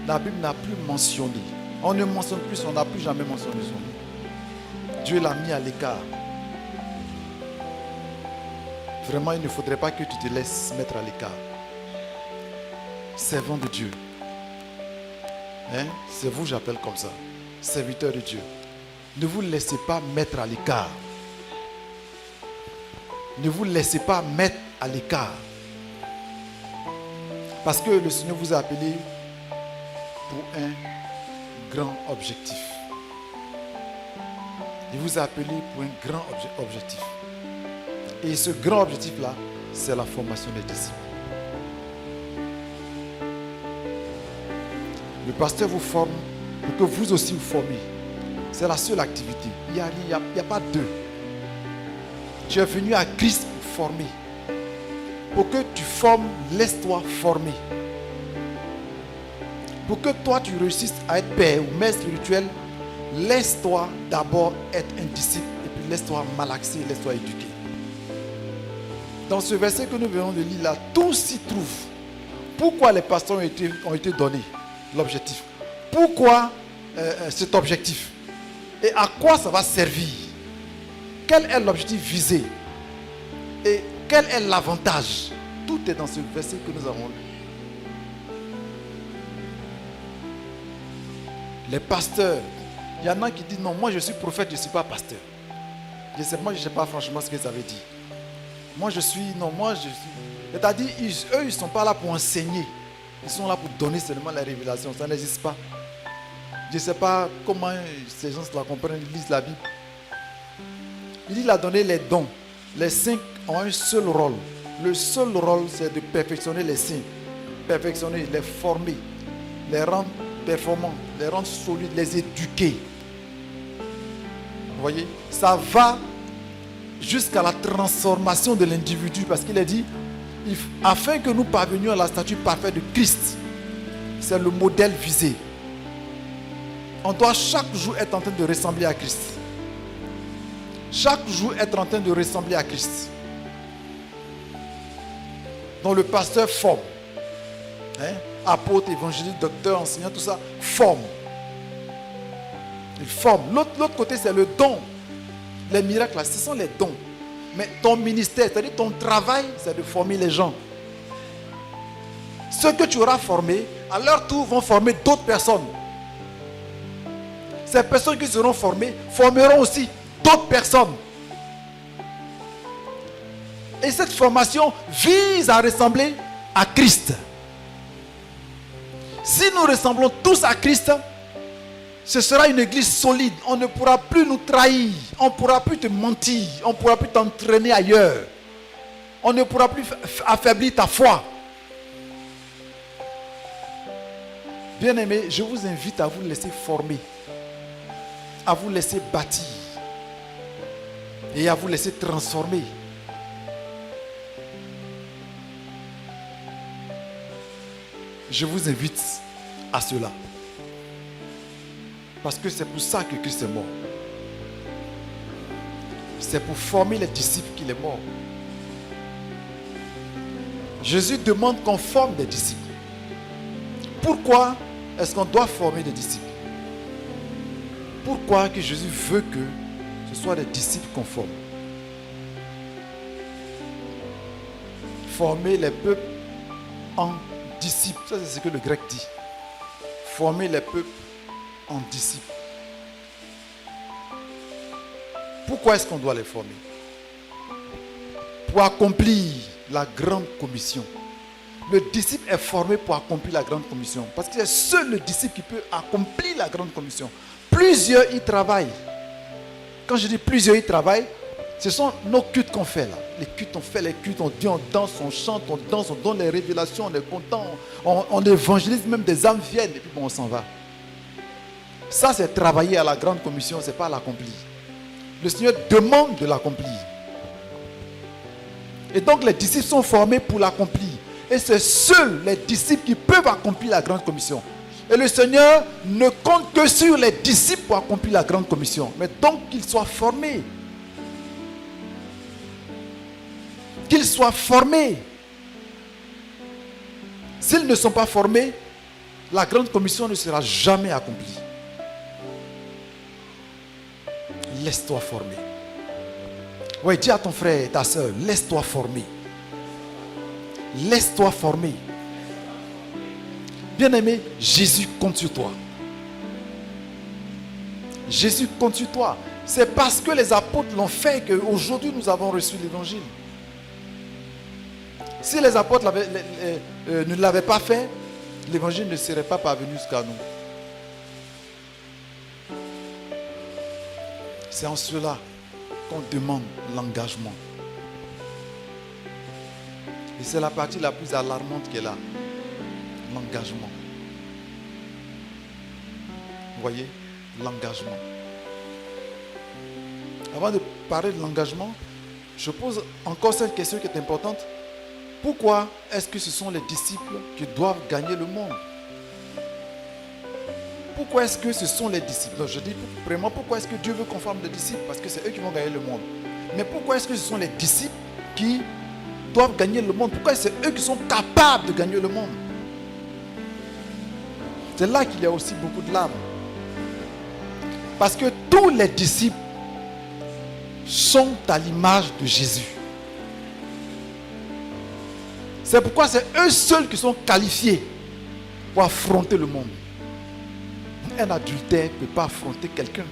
La Bible n'a plus mentionné. On ne mentionne plus, on n'a plus jamais mentionné son nom. Dieu l'a mis à l'écart. Vraiment, il ne faudrait pas que tu te laisses mettre à l'écart. Servant de Dieu. Hein? C'est vous, j'appelle comme ça. Serviteur de Dieu. Ne vous laissez pas mettre à l'écart. Ne vous laissez pas mettre à l'écart. Parce que le Seigneur vous a appelé pour un grand objectif. Il vous a appelé pour un grand objectif. Et ce grand objectif-là, c'est la formation des disciples. Le pasteur vous forme pour que vous aussi vous formiez. C'est la seule activité. Il n'y a pas deux. Tu es venu à Christ pour former. Pour que tu formes, laisse-toi former. Pour que toi tu réussisses à être père ou mère spirituel, laisse-toi d'abord être un disciple et puis laisse-toi malaxer, laisse-toi éduquer. Dans ce verset que nous venons de lire là, tout s'y trouve. Pourquoi les pasteurs ont été donnés l'objectif? Pourquoi cet objectif? Et à quoi ça va servir? Quel est l'objectif visé? Et quel est l'avantage? Tout est dans ce verset que nous avons lu. Les pasteurs, il y en a qui disent non, moi je suis prophète, je ne suis pas pasteur. Je ne sais pas franchement ce que ça veut dire. C'est-à-dire, eux, ils ne sont pas là pour enseigner. Ils sont là pour donner seulement la révélation. Ça n'existe pas. Je ne sais pas comment ces gens la comprennent, ils lisent la Bible. Il a donné les dons. Les saints ont un seul rôle. Le seul rôle, c'est de perfectionner les saints. Perfectionner, les former, les rendre performants, les rendre solides, les éduquer. Vous voyez, ça va jusqu'à la transformation de l'individu, parce qu'il a dit, afin que nous parvenions à la stature parfaite de Christ. C'est le modèle visé. On doit chaque jour être en train de ressembler à Christ. Chaque jour être en train de ressembler à Christ. Donc le pasteur forme. Hein? Apôtre, évangéliste, docteur, enseignant, tout ça, forme. Il forme. L'autre côté, c'est le don. Les miracles, là, ce sont les dons. Mais ton ministère, c'est-à-dire ton travail, c'est de former les gens. Ceux que tu auras formés, à leur tour, vont former d'autres personnes. Ces personnes qui seront formées formeront aussi d'autres personnes. Et cette formation vise à ressembler à Christ. Si nous ressemblons tous à Christ, ce sera une église solide. On ne pourra plus nous trahir. On ne pourra plus te mentir. On ne pourra plus t'entraîner ailleurs. On ne pourra plus affaiblir ta foi. Bien-aimés, je vous invite à vous laisser former, à vous laisser bâtir et à vous laisser transformer. Je vous invite à cela. Parce que c'est pour ça que Christ est mort. C'est pour former les disciples qu'il est mort. Jésus demande qu'on forme des disciples. Pourquoi est-ce qu'on doit former des disciples? Pourquoi que Jésus veut que ce soit des disciples qu'on forme? Former les peuples en disciples. Ça, c'est ce que le grec dit. Former les peuples en disciples. Pourquoi est-ce qu'on doit les former? Pour accomplir la grande commission. Le disciple est formé pour accomplir la grande commission. Parce que c'est seul le disciple qui peut accomplir la grande commission. Plusieurs y travaillent. Quand je dis plusieurs y travaillent, ce sont nos cultes qu'on fait là. Les cultes, on fait les cultes, on dit, on danse, on chante, on danse, on donne les révélations, on est content, on évangélise, même des âmes viennent et puis bon, on s'en va. Ça, c'est travailler à la grande commission, ce n'est pas l'accomplir. Le Seigneur demande de l'accomplir. Et donc les disciples sont formés pour l'accomplir. Et c'est seuls les disciples qui peuvent accomplir la grande commission. Et le Seigneur ne compte que sur les disciples pour accomplir la grande commission. Mais donc qu'ils soient formés. Qu'ils soient formés. S'ils ne sont pas formés, la grande commission ne sera jamais accomplie. Laisse-toi former. Oui, dis à ton frère et ta soeur, laisse-toi former. Laisse-toi former. Bien-aimé, Jésus compte sur toi. Jésus compte sur toi. C'est parce que les apôtres l'ont fait qu'aujourd'hui nous avons reçu l'évangile. Si les apôtres ne l'avaient pas fait, l'évangile ne serait pas parvenu jusqu'à nous. C'est en cela qu'on demande l'engagement. Et c'est la partie la plus alarmante qui est là. L'engagement. Vous voyez? L'engagement. Avant de parler de l'engagement, je pose encore cette question qui est importante. Pourquoi est-ce que ce sont les disciples qui doivent gagner le monde? Pourquoi est-ce que ce sont les disciples? Donc je dis vraiment pourquoi est-ce que Dieu veut qu'on forme des disciples? Parce que c'est eux qui vont gagner le monde. Mais pourquoi est-ce que ce sont les disciples qui doivent gagner le monde? Pourquoi c'est eux qui sont capables de gagner le monde? C'est là qu'il y a aussi beaucoup de larmes. Parce que tous les disciples sont à l'image de Jésus. C'est pourquoi c'est eux seuls qui sont qualifiés pour affronter le monde. Un adultère ne peut pas affronter quelqu'un.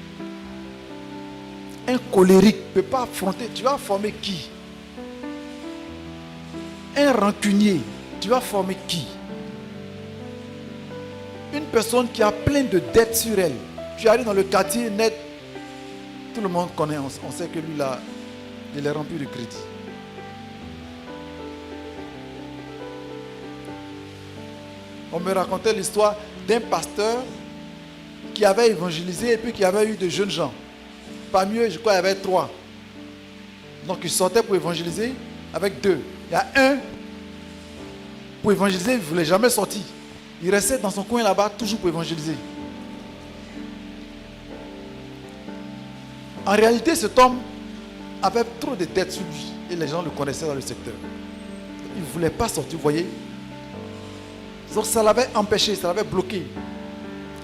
Un colérique ne peut pas affronter. Tu vas former qui? Un rancunier, tu vas former qui? Une personne qui a plein de dettes sur elle. Tu arrives dans le quartier net, tout le monde connaît, on sait que lui là, il est rempli de crédit. On me racontait l'histoire d'un pasteur qui avait évangélisé et puis qui avait eu de jeunes gens. Parmi eux, je crois, il y avait 3. Donc il sortait pour évangéliser avec 2. Il y a un, pour évangéliser, il ne voulait jamais sortir. Il restait dans son coin là-bas, toujours pour évangéliser. En réalité, cet homme avait trop de dettes sur lui et les gens le connaissaient dans le secteur. il ne voulait pas sortir, vous voyez. Donc ça l'avait empêché, ça l'avait bloqué.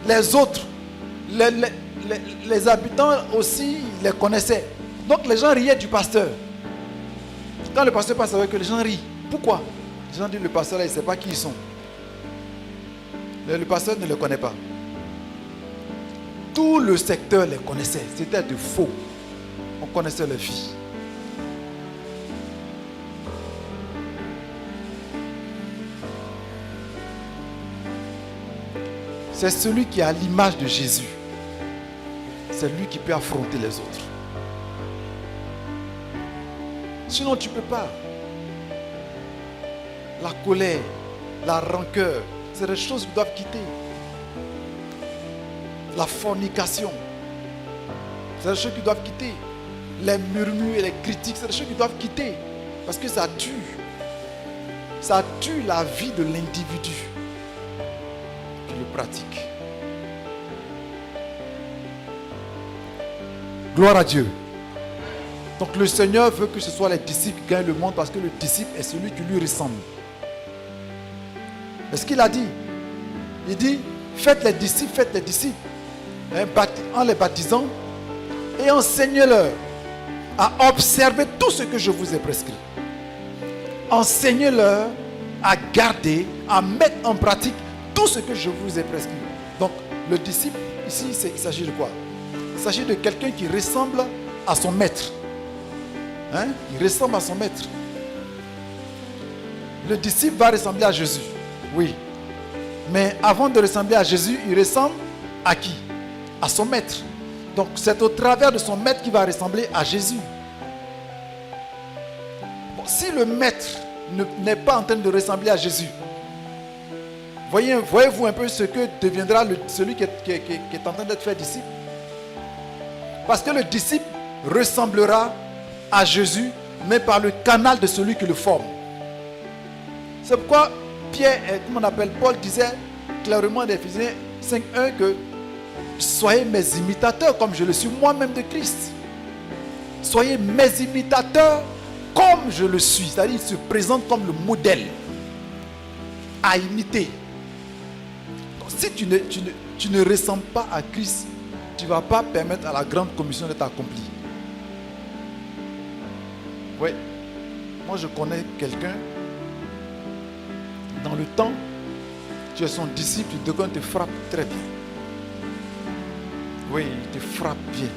Les autres, les habitants aussi, ils les connaissaient. Donc les gens riaient du pasteur. Quand le pasteur passe avec eux, les gens rient. Pourquoi? Les gens disent, le pasteur là, il ne sait pas qui ils sont. Le pasteur ne les connaît pas. Tout le secteur les connaissait. C'était de faux. On connaissait les filles. C'est celui qui a l'image de Jésus. C'est lui qui peut affronter les autres. Sinon, tu ne peux pas. La colère, la rancœur, c'est des choses qui doivent quitter. La fornication, c'est des choses qui doivent quitter. Les murmures et les critiques, c'est des choses qui doivent quitter. Parce que ça tue. Ça tue la vie de l'individu qui le pratique. Gloire à Dieu. Donc le Seigneur veut que ce soit les disciples qui gagnent le monde parce que le disciple est celui qui lui ressemble. C'est ce qu'il a dit. Il dit, faites les disciples, en les baptisant et enseignez-leur à observer tout ce que je vous ai prescrit. Enseignez-leur à garder, à mettre en pratique tout ce que je vous ai prescrit. Donc le disciple, ici, il s'agit de quoi? Il s'agit de quelqu'un qui ressemble à son maître. Hein? Il ressemble à son maître. Le disciple va ressembler à Jésus. Oui. Mais avant de ressembler à Jésus, il ressemble à qui? À son maître. Donc c'est au travers de son maître qu'il va ressembler à Jésus. Bon, si le maître n'est pas en train de ressembler à Jésus, voyez-vous un peu ce que deviendra celui qui est en train d'être fait disciple? Parce que le disciple ressemblera à Jésus, mais par le canal de celui qui le forme. C'est pourquoi Pierre, comme on appelle Paul, disait clairement dans Éphésiens 5:1 que soyez mes imitateurs comme je le suis moi-même de Christ. Soyez mes imitateurs comme je le suis. C'est-à-dire il se présente comme le modèle à imiter. Donc, si tu ne ressembles pas à Christ, tu ne vas pas permettre à la grande commission d'être accomplie. Oui. Moi, je connais quelqu'un. Dans le temps, tu es son disciple, il te frappe très bien. Oui, il te frappe bien.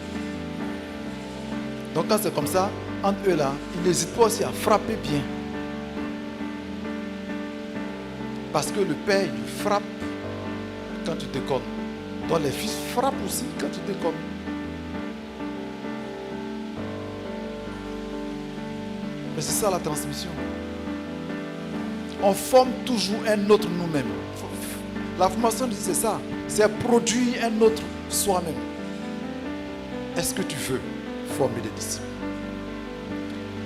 Donc quand c'est comme ça, entre eux là, ils n'hésitent pas aussi à frapper bien. Parce que le père, il frappe quand tu déconnes. Donc les fils frappent aussi quand tu déconnes. Mais c'est ça la transmission. On forme toujours un autre nous-mêmes. La formation, c'est ça. C'est produire un autre soi-même. Est-ce que tu veux former des disciples?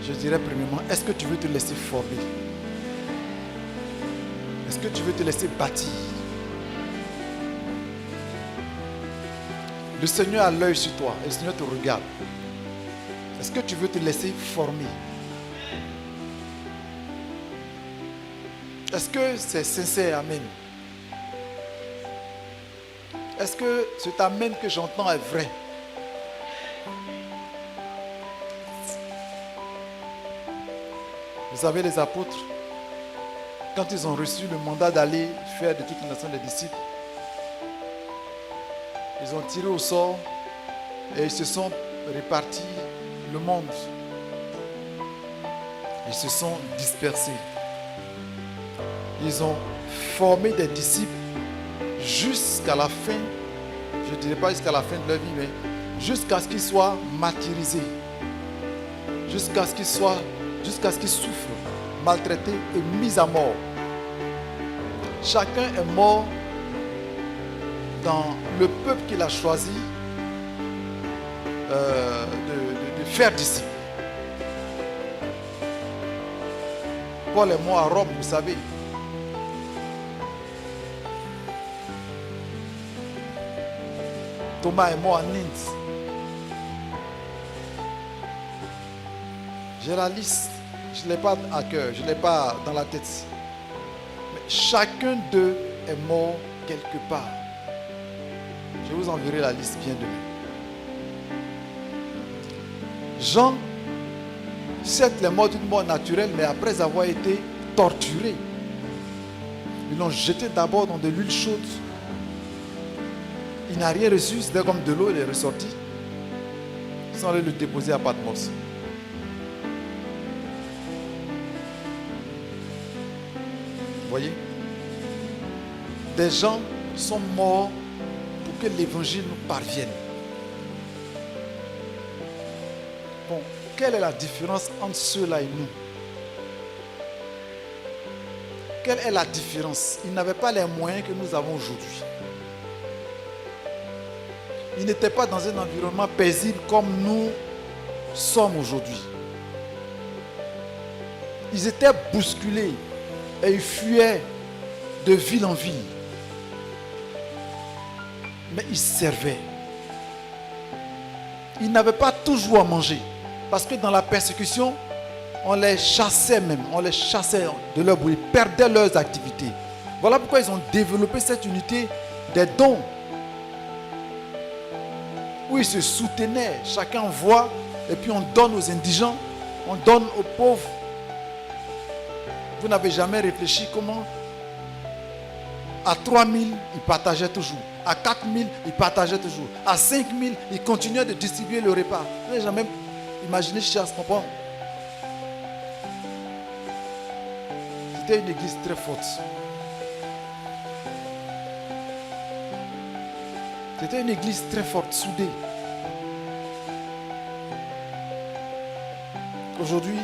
Je dirais premièrement, est-ce que tu veux te laisser former? Est-ce que tu veux te laisser bâtir? Le Seigneur a l'œil sur toi et le Seigneur te regarde. Est-ce que tu veux te laisser former? Est-ce que c'est sincère, amen? Est-ce que cet amen que j'entends est vrai? Vous savez, les apôtres, quand ils ont reçu le mandat d'aller faire de toute la nation des disciples, ils ont tiré au sort et ils se sont répartis le monde. Ils se sont dispersés. Ils ont formé des disciples jusqu'à la fin, je ne dirais pas jusqu'à la fin de leur vie, mais jusqu'à ce qu'ils soient martyrisés, jusqu'à ce qu'ils souffrent, maltraités et mis à mort. Chacun est mort dans le peuple qu'il a choisi de faire disciples. Paul est mort à Rome, vous savez. Thomas est mort en Inde. J'ai la liste. Je ne l'ai pas à cœur, je ne l'ai pas dans la tête. Mais chacun d'eux est mort quelque part. Je vous enverrai la liste bien demain. Jean, certes, il est mort d'une mort naturelle, mais après avoir été torturé, ils l'ont jeté d'abord dans de l'huile chaude. Il n'a rien reçu, c'était comme de l'eau, il est ressorti. Sans aller le déposer à Patmos. Vous voyez? Des gens sont morts pour que l'évangile nous parvienne. Bon, quelle est la différence entre ceux-là et nous? Quelle est la différence? Ils n'avaient pas les moyens que nous avons aujourd'hui. Ils n'étaient pas dans un environnement paisible comme nous sommes aujourd'hui. Ils étaient bousculés et ils fuyaient de ville en ville. Mais ils servaient. Ils n'avaient pas toujours à manger. Parce que dans la persécution, on les chassait même. On les chassait de leur bout. Ils perdaient leurs activités. Voilà pourquoi ils ont développé cette unité des dons. Où ils se soutenaient. Chacun envoie et puis on donne aux indigents. On donne aux pauvres. Vous n'avez jamais réfléchi comment à 3 000, ils partageaient toujours. À 4 000, ils partageaient toujours. À 5 000, ils continuaient de distribuer le repas. Vous n'avez jamais imaginé à ce moment. C'était une église très forte. C'était une église très forte, soudée. Aujourd'hui,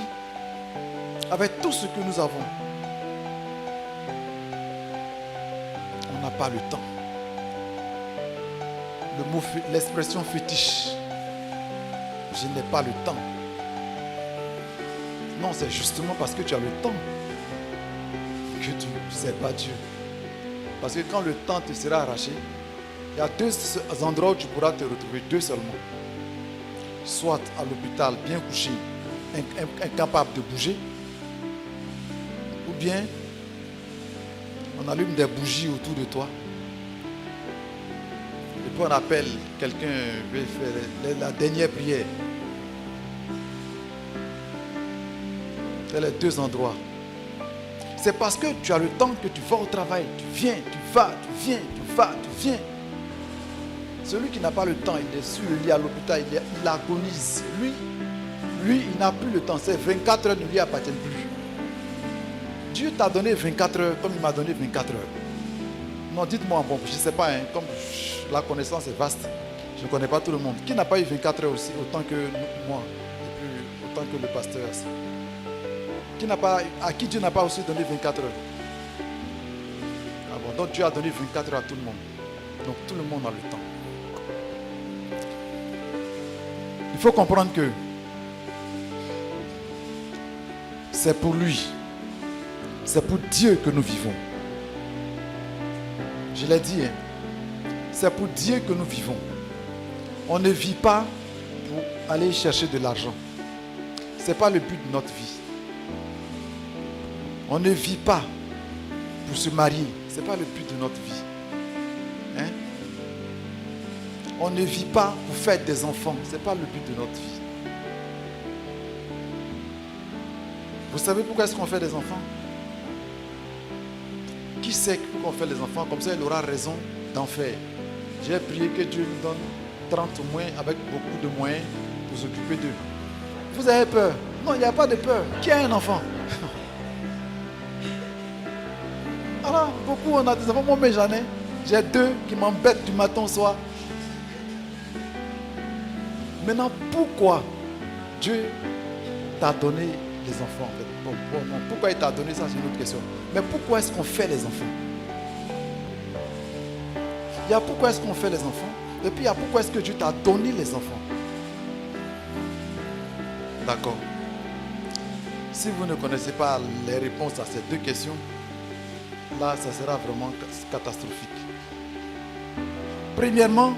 avec tout ce que nous avons, on n'a pas le temps. L'expression fétiche, je n'ai pas le temps. Non, c'est justement parce que tu as le temps que tu ne sais pas Dieu. Parce que quand le temps te sera arraché, il y a 2 endroits où tu pourras te retrouver, 2 seulement. Soit à l'hôpital, bien couché, incapable de bouger, ou bien on allume des bougies autour de toi. Et puis on appelle quelqu'un, veut faire la dernière prière. C'est les 2 endroits. C'est parce que tu as le temps que tu vas au travail. Tu viens, tu vas, tu viens, tu vas, tu viens. Celui qui n'a pas le temps, il est sur le lit à l'hôpital, il agonise. Lui, il n'a plus le temps. Ces 24 heures ne lui appartiennent plus. Dieu t'a donné 24 heures comme il m'a donné 24 heures. Non, dites-moi, bon, je ne sais pas, hein, comme la connaissance est vaste, je ne connais pas tout le monde. Qui n'a pas eu 24 heures aussi, autant que moi, et puis autant que le pasteur? À qui Dieu n'a pas aussi donné 24 heures? Ah bon, donc Dieu a donné 24 heures à tout le monde. Donc tout le monde a le temps. Il faut comprendre que c'est pour lui, c'est pour Dieu que nous vivons. Je l'ai dit, hein, c'est pour Dieu que nous vivons. On ne vit pas pour aller chercher de l'argent. Ce n'est pas le but de notre vie. On ne vit pas pour se marier. Ce n'est pas le but de notre vie. Hein? On ne vit pas pour faire des enfants. Ce n'est pas le but de notre vie. Vous savez pourquoi est-ce qu'on fait des enfants? Qui sait pourquoi on fait les enfants? Comme ça, il aura raison d'en faire. J'ai prié que Dieu nous donne 30 au moins avec beaucoup de moyens pour s'occuper d'eux. Vous avez peur? Non, il n'y a pas de peur. Qui a un enfant? Alors, beaucoup, on a des enfants. Moi, mais j'en ai. J'ai 2 qui m'embêtent du matin au soir. Maintenant, pourquoi Dieu t'a donné les enfants en fait? Bon, non, pourquoi il t'a donné ça, c'est une autre question. Mais pourquoi est-ce qu'on fait les enfants? Il y a pourquoi est-ce qu'on fait les enfants, et puis il y a pourquoi est-ce que Dieu t'a donné les enfants. D'accord. Si vous ne connaissez pas les réponses à ces 2 questions, là, ça sera vraiment catastrophique. Premièrement,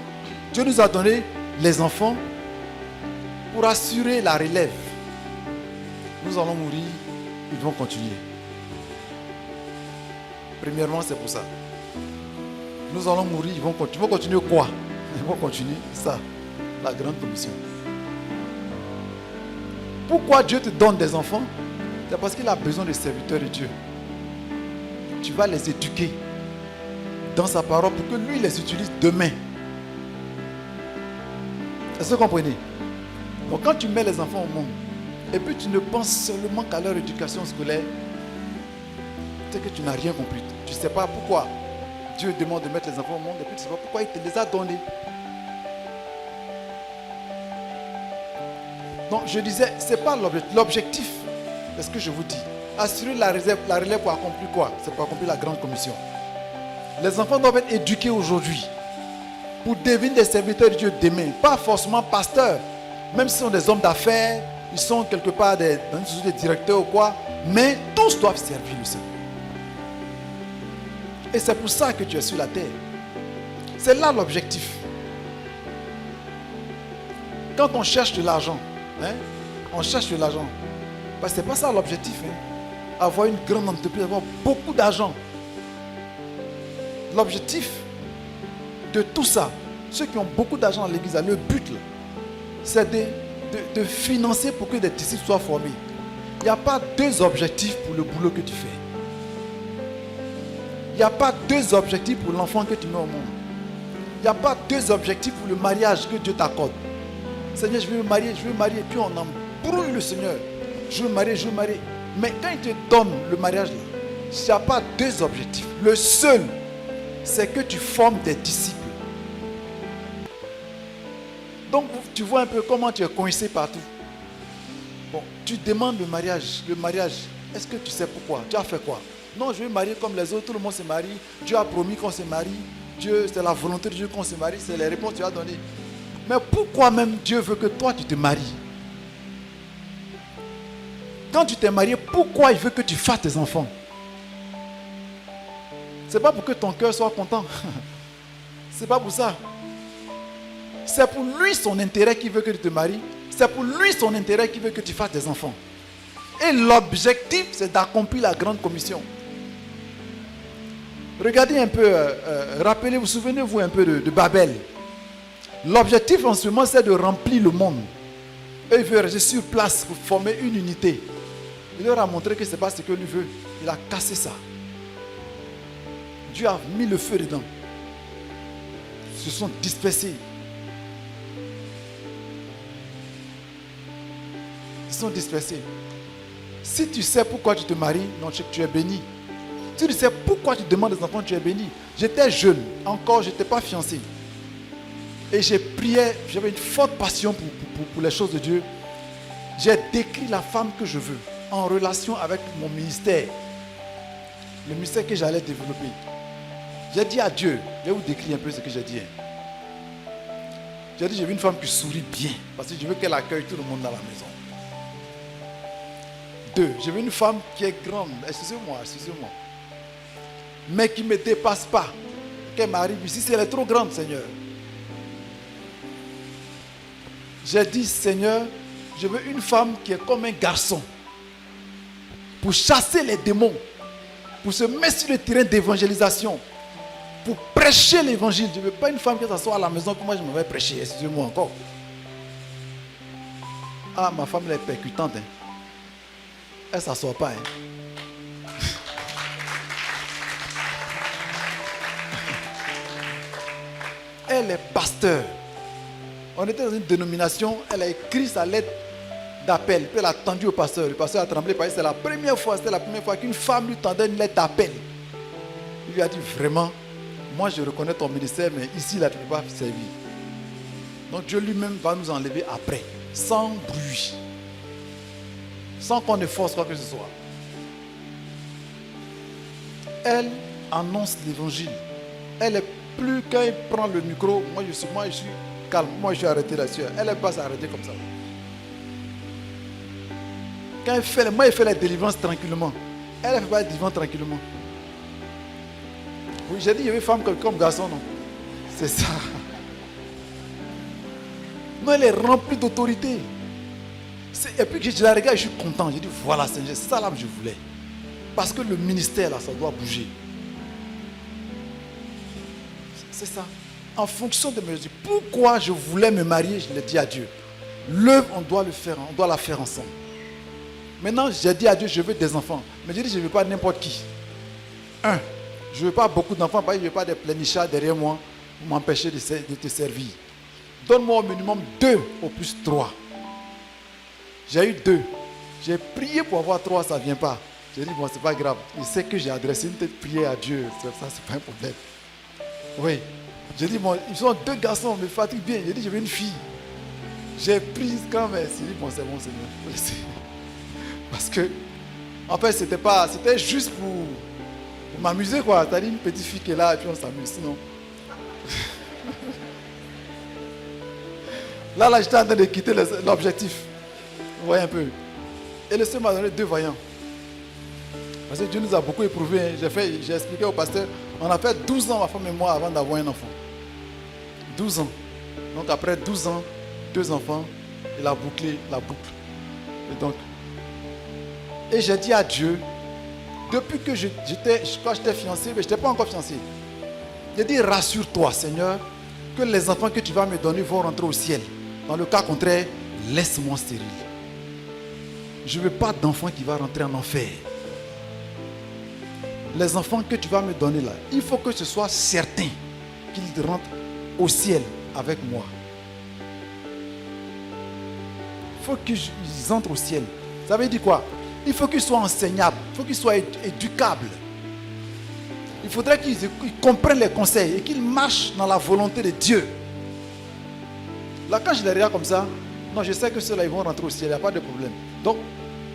Dieu nous a donné les enfants pour assurer la relève. Nous allons mourir vont continuer. Premièrement, c'est pour ça. Nous allons mourir, ils vont continuer quoi? Ils vont continuer ça, la grande commission. Pourquoi Dieu te donne des enfants? C'est parce qu'il a besoin de serviteurs de Dieu. Tu vas les éduquer dans sa parole pour que lui les utilise demain. Est-ce que vous comprenez? Donc quand tu mets les enfants au monde, et puis tu ne penses seulement qu'à leur éducation scolaire, c'est que tu n'as rien compris. Tu ne sais pas pourquoi Dieu demande de mettre les enfants au monde, et puis tu ne sais pas pourquoi il te les a donnés. Donc je disais, ce n'est pas l'objectif, c'est ce que je vous dis. Assurer la relève pour accomplir quoi? C'est pour accomplir la grande commission. Les enfants doivent être éduqués aujourd'hui pour devenir des serviteurs de Dieu demain. Pas forcément pasteurs, même s'ils sont des hommes d'affaires, ils sont quelque part dans une société de directeurs ou quoi, mais tous doivent servir le Seigneur. Et c'est pour ça que tu es sur la terre. C'est là l'objectif. Quand on cherche de l'argent, on cherche de l'argent. Parce que ce n'est pas ça l'objectif. Avoir une grande entreprise, avoir beaucoup d'argent. L'objectif de tout ça, ceux qui ont beaucoup d'argent à l'église, le but, c'est de financer pour que des disciples soient formés. Il n'y a pas deux objectifs pour le boulot que tu fais. Il n'y a pas deux objectifs pour l'enfant que tu mets au monde. Il n'y a pas deux objectifs pour le mariage que Dieu t'accorde. Seigneur, je veux me marier, puis on embrouille le Seigneur. Je veux me marier. Mais quand il te donne le mariage, là, il n'y a pas deux objectifs. Le seul, c'est que tu formes des disciples. Donc, tu vois un peu comment tu es coincé partout. Bon, tu demandes le mariage. Le mariage, est-ce que tu sais pourquoi? Tu as fait quoi? Non, je veux me marier comme les autres, tout le monde se marie. Dieu a promis qu'on se marie. Dieu, c'est la volonté de Dieu qu'on se marie. C'est les réponses que tu as données. Mais pourquoi même Dieu veut que toi, tu te maries? Quand tu t'es marié, pourquoi il veut que tu fasses tes enfants? Ce n'est pas pour que ton cœur soit content. Ce n'est pas pour ça. C'est pour lui son intérêt qu'il veut que tu te maries. C'est pour lui son intérêt qu'il veut que tu fasses des enfants. Et l'objectif, c'est d'accomplir la grande commission. Regardez un peu, rappelez-vous, souvenez-vous un peu de Babel. L'objectif en ce moment, c'est de remplir le monde. Et il veut rester sur place pour former une unité. Il leur a montré que ce n'est pas ce que lui veut. Il a cassé ça. Dieu a mis le feu dedans. Ils se sont dispersés. Ils sont dispersés. Si tu sais pourquoi tu te maries, non, tu es béni. Si tu sais pourquoi tu demandes des enfants, tu es béni. J'étais jeune, encore, je n'étais pas fiancé. Et j'ai prié, j'avais une forte passion pour les choses de Dieu. J'ai décrit la femme que je veux en relation avec mon ministère. Le ministère que j'allais développer. J'ai dit à Dieu, je vais vous décrire un peu ce que j'ai dit. J'ai dit, je veux une femme qui sourit bien, parce que je veux qu'elle accueille tout le monde dans la maison. 2, je veux une femme qui est grande, excusez-moi, mais qui ne me dépasse pas. Qu'elle m'arrive ici, si elle est trop grande, Seigneur. J'ai dit, Seigneur, je veux une femme qui est comme un garçon, pour chasser les démons, pour se mettre sur le terrain d'évangélisation, pour prêcher l'évangile. Je ne veux pas une femme qui s'assoit à la maison, comment je me vais prêcher, excusez-moi encore. Ah, ma femme elle est percutante. Elle ne s'assoit pas. Elle est pasteur. On était dans une dénomination, elle a écrit sa lettre d'appel, puis elle a tendu au pasteur. Le pasteur a tremblé parce que c'était la première fois qu'une femme lui tendait une lettre d'appel. Il lui a dit, vraiment, moi je reconnais ton ministère, mais ici là tu ne peux pas servir. Donc Dieu lui-même va nous enlever après, sans bruit, sans qu'on ne force quoi que ce soit. Elle annonce l'évangile. Elle est plus, quand elle prend le micro, moi je suis calme, moi je suis arrêté là-dessus. Elle n'est pas s'arrêter comme ça. Quand elle fait, moi elle fait la délivrance tranquillement. Elle ne fait pas la délivrance tranquillement. Oui, j'ai dit, il y avait femme comme garçon, non? C'est ça. Non, elle est remplie d'autorité. Et puis je la regarde et je suis content. Je dis, voilà Seigneur, c'est ça là que je voulais. Parce que le ministère là, ça doit bouger. C'est ça. En fonction de mes... Pourquoi je voulais me marier, je l'ai dit à Dieu. L'œuvre, on doit le faire, on doit la faire ensemble. Maintenant, j'ai dit à Dieu, je veux des enfants. Mais j'ai dit, je ne veux pas n'importe qui. Je ne veux pas beaucoup d'enfants, parce que je ne veux pas des plenichards derrière moi pour m'empêcher de te servir. Donne-moi au minimum 2, au plus 3. J'ai eu 2. J'ai prié pour avoir 3, ça ne vient pas. J'ai dit, bon, c'est pas grave. Il sait que j'ai adressé une tête prière à Dieu. Ça, c'est pas un problème. Oui. J'ai dit, bon, ils sont 2 garçons, on me fatigue bien. J'ai dit, je veux une fille. J'ai pris quand même. J'ai dit, bon, c'est bon, Seigneur. Parce que, en fait, c'était juste pour m'amuser, quoi. T'as dit une petite fille qui est là et puis on s'amuse, sinon. Là, j'étais en train de quitter l'objectif. Vous voyez un peu. Et le Seigneur m'a donné 2 voyants. Parce que Dieu nous a beaucoup éprouvés. J'ai expliqué au pasteur, on a fait 12 ans, ma femme et moi, avant d'avoir un enfant. 12 ans. Donc après 12 ans, 2 enfants, il a bouclé la boucle. Et j'ai dit à Dieu, depuis que j'étais fiancé, mais je n'étais pas encore fiancé. J'ai dit, rassure-toi Seigneur, que les enfants que tu vas me donner vont rentrer au ciel. Dans le cas contraire, laisse-moi stérile. Je ne veux pas d'enfant qui va rentrer en enfer. Les enfants que tu vas me donner là, il faut que ce soit certain qu'ils rentrent au ciel avec moi. Il faut qu'ils entrent au ciel. Ça veut dire quoi? Il faut qu'ils soient enseignables, il faut qu'ils soient éducables. Il faudrait qu'ils comprennent les conseils et qu'ils marchent dans la volonté de Dieu. Là, quand je les regarde comme ça, non, je sais que ceux-là, ils vont rentrer au ciel, il n'y a pas de problème. Donc,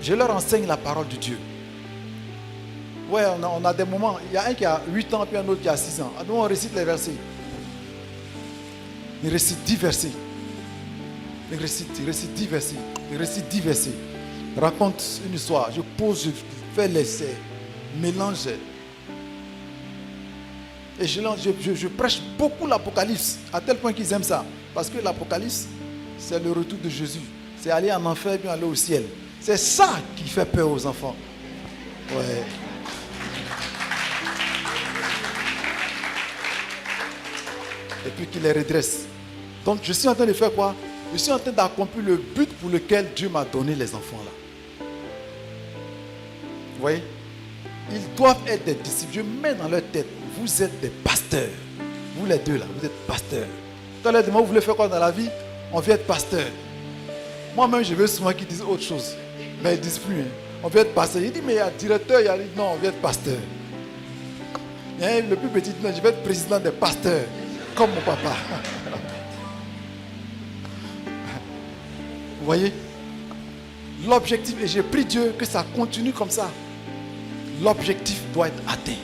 je leur enseigne la parole de Dieu. Ouais, on a des moments, il y a un qui a 8 ans, puis un autre qui a 6 ans. Nous, on récite les versets. Il récite 10 versets. Il récite 10 versets. Il récite 10 versets. Raconte une histoire. Je pose, je fais l'essai. Mélange. Et je prêche beaucoup l'Apocalypse, à tel point qu'ils aiment ça. Parce que l'Apocalypse, c'est le retour de Jésus. C'est aller en enfer, puis aller au ciel. C'est ça qui fait peur aux enfants. Ouais. Et puis qu'il les redresse. Donc je suis en train de faire quoi? Je suis en train d'accomplir le but pour lequel Dieu m'a donné les enfants là. Vous voyez? Ils doivent être des disciples. Je mets dans leur tête, vous êtes des pasteurs. Vous les deux là, vous êtes pasteurs. Quand les demandent, vous voulez faire quoi dans la vie? On veut être pasteur. Moi-même, je veux souvent qu'ils disent autre chose. Mais ils ne disent plus. Hein. On veut être pasteur. Il dit, mais il y a directeur, il y a... Non, on veut être pasteur. Et le plus petit, non, je vais être président des pasteurs. Comme mon papa. Vous voyez? L'objectif, et j'ai pris Dieu que ça continue comme ça. L'objectif doit être atteint.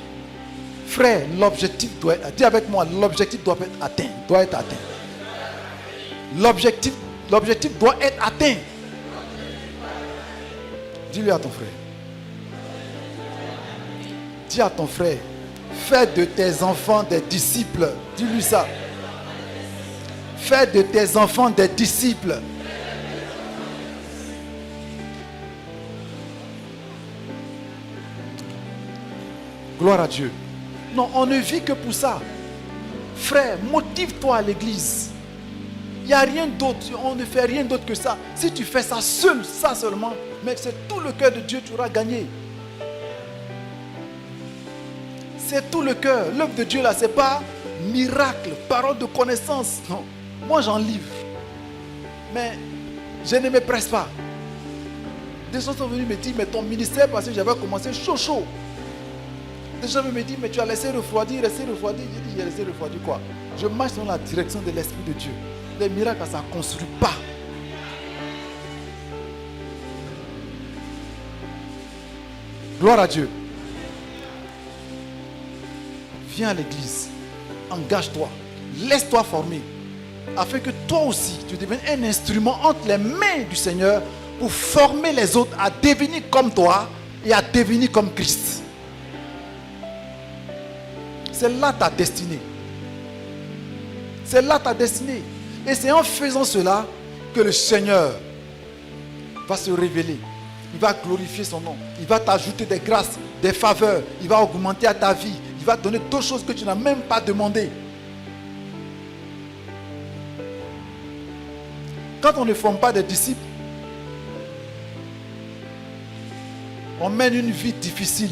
Frère, l'objectif doit être... Dis avec moi, l'objectif doit être atteint. Doit être atteint. L'objectif doit être atteint. Dis-le à ton frère. Dis à ton frère, fais de tes enfants des disciples. Dis-lui ça. Fais de tes enfants des disciples. Gloire à Dieu. Non, on ne vit que pour ça. Frère, motive-toi à l'église. Il n'y a rien d'autre. On ne fait rien d'autre que ça. Si tu fais ça seul, ça seulement, mais c'est tout le cœur de Dieu, tu auras gagné. C'est tout le cœur. L'œuvre de Dieu là, ce n'est pas miracle, parole de connaissance. Non. Moi j'en livre. Mais je ne me presse pas. Des gens sont venus me dire, mais ton ministère, parce que j'avais commencé chaud. Des gens me disent, mais tu as laissé refroidir. J'ai dit, j'ai laissé refroidir quoi? Je marche dans la direction de l'Esprit de Dieu. Les miracles, ça ne construit pas. Gloire à Dieu. Viens à l'église. Engage-toi. Laisse-toi former. Afin que toi aussi, tu deviennes un instrument entre les mains du Seigneur pour former les autres à devenir comme toi et à devenir comme Christ. C'est là ta destinée. C'est là ta destinée. Et c'est en faisant cela que le Seigneur va se révéler. Il va glorifier son nom. Il va t'ajouter des grâces, des faveurs. Il va augmenter à ta vie. Il va te donner d'autres choses que tu n'as même pas demandé. Quand on ne forme pas des disciples, on mène une vie difficile.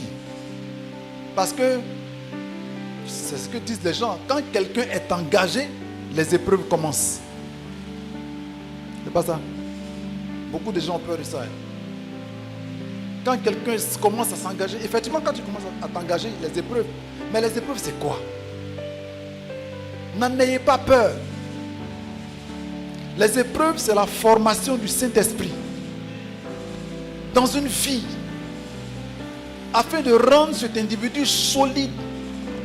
Parce que, c'est ce que disent les gens, quand quelqu'un est engagé, les épreuves commencent. C'est pas ça? Beaucoup de gens ont peur de ça. Quand quelqu'un commence à s'engager, effectivement, quand tu commences à t'engager, les épreuves. Mais les épreuves, c'est quoi? N'en ayez pas peur. Les épreuves, c'est la formation du Saint-Esprit dans une vie, afin de rendre cet individu solide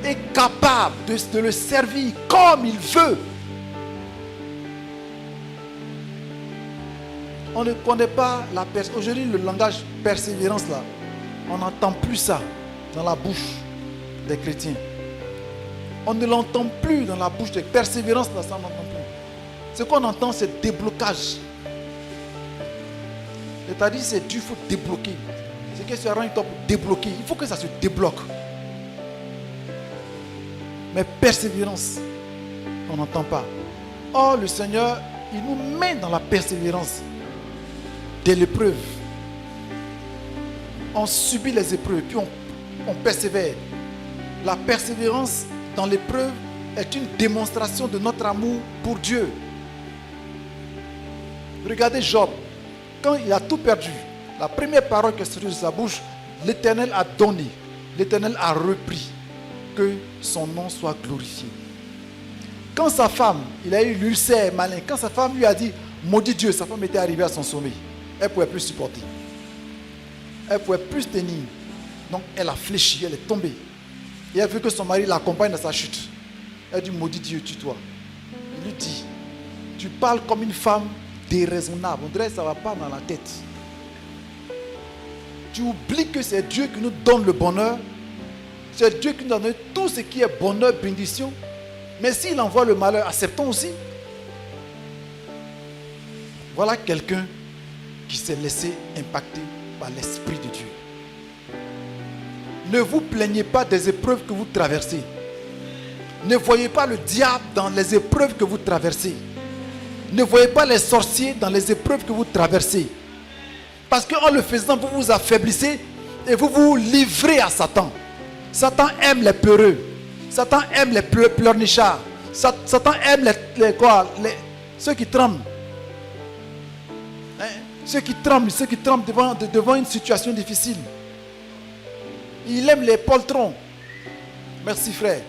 et capable de le servir comme il veut. On ne connaît pas la persévérance. Aujourd'hui, le langage persévérance, là, on n'entend plus ça dans la bouche des chrétiens. On ne l'entend plus dans la bouche des persévérance, là, ça on n'entend plus. Ce qu'on entend, c'est déblocage. C'est-à-dire, c'est Dieu, il faut débloquer. C'est que ce rang est pour débloquer. Il faut que ça se débloque. Mais persévérance, on n'entend pas. Or, le Seigneur, il nous met dans la persévérance de l'épreuve. On subit les épreuves, puis on persévère. La persévérance dans l'épreuve est une démonstration de notre amour pour Dieu. Regardez Job. Quand il a tout perdu, la première parole qui est sortie de sa bouche, l'Éternel a donné, l'Éternel a repris, que son nom soit glorifié. Quand sa femme, il a eu l'ulcère malin, quand sa femme lui a dit, maudit Dieu, sa femme était arrivée à son sommet. Elle ne pouvait plus supporter. Elle ne pouvait plus tenir. Donc elle a fléchi, elle est tombée. Et elle veut que son mari l'accompagne dans sa chute. Elle dit, maudit Dieu, tue-toi. Il lui dit, tu parles comme une femme déraisonnable. On dirait que ça ne va pas dans la tête. Tu oublies que c'est Dieu qui nous donne le bonheur. C'est Dieu qui nous donne tout ce qui est bonheur, bénédiction. Mais s'il envoie le malheur, acceptons aussi. Voilà quelqu'un qui s'est laissé impacter par l'Esprit de Dieu. Ne vous plaignez pas des épreuves que vous traversez. Ne voyez pas le diable dans les épreuves que vous traversez. Ne voyez pas les sorciers dans les épreuves que vous traversez. Parce qu'en le faisant, vous vous affaiblissez et vous vous livrez à Satan. Satan aime les peureux. Satan aime les pleurnichards. Satan aime ceux qui tremblent. Hein? Ceux qui tremblent devant une situation difficile. Il aime les poltrons. Merci frère.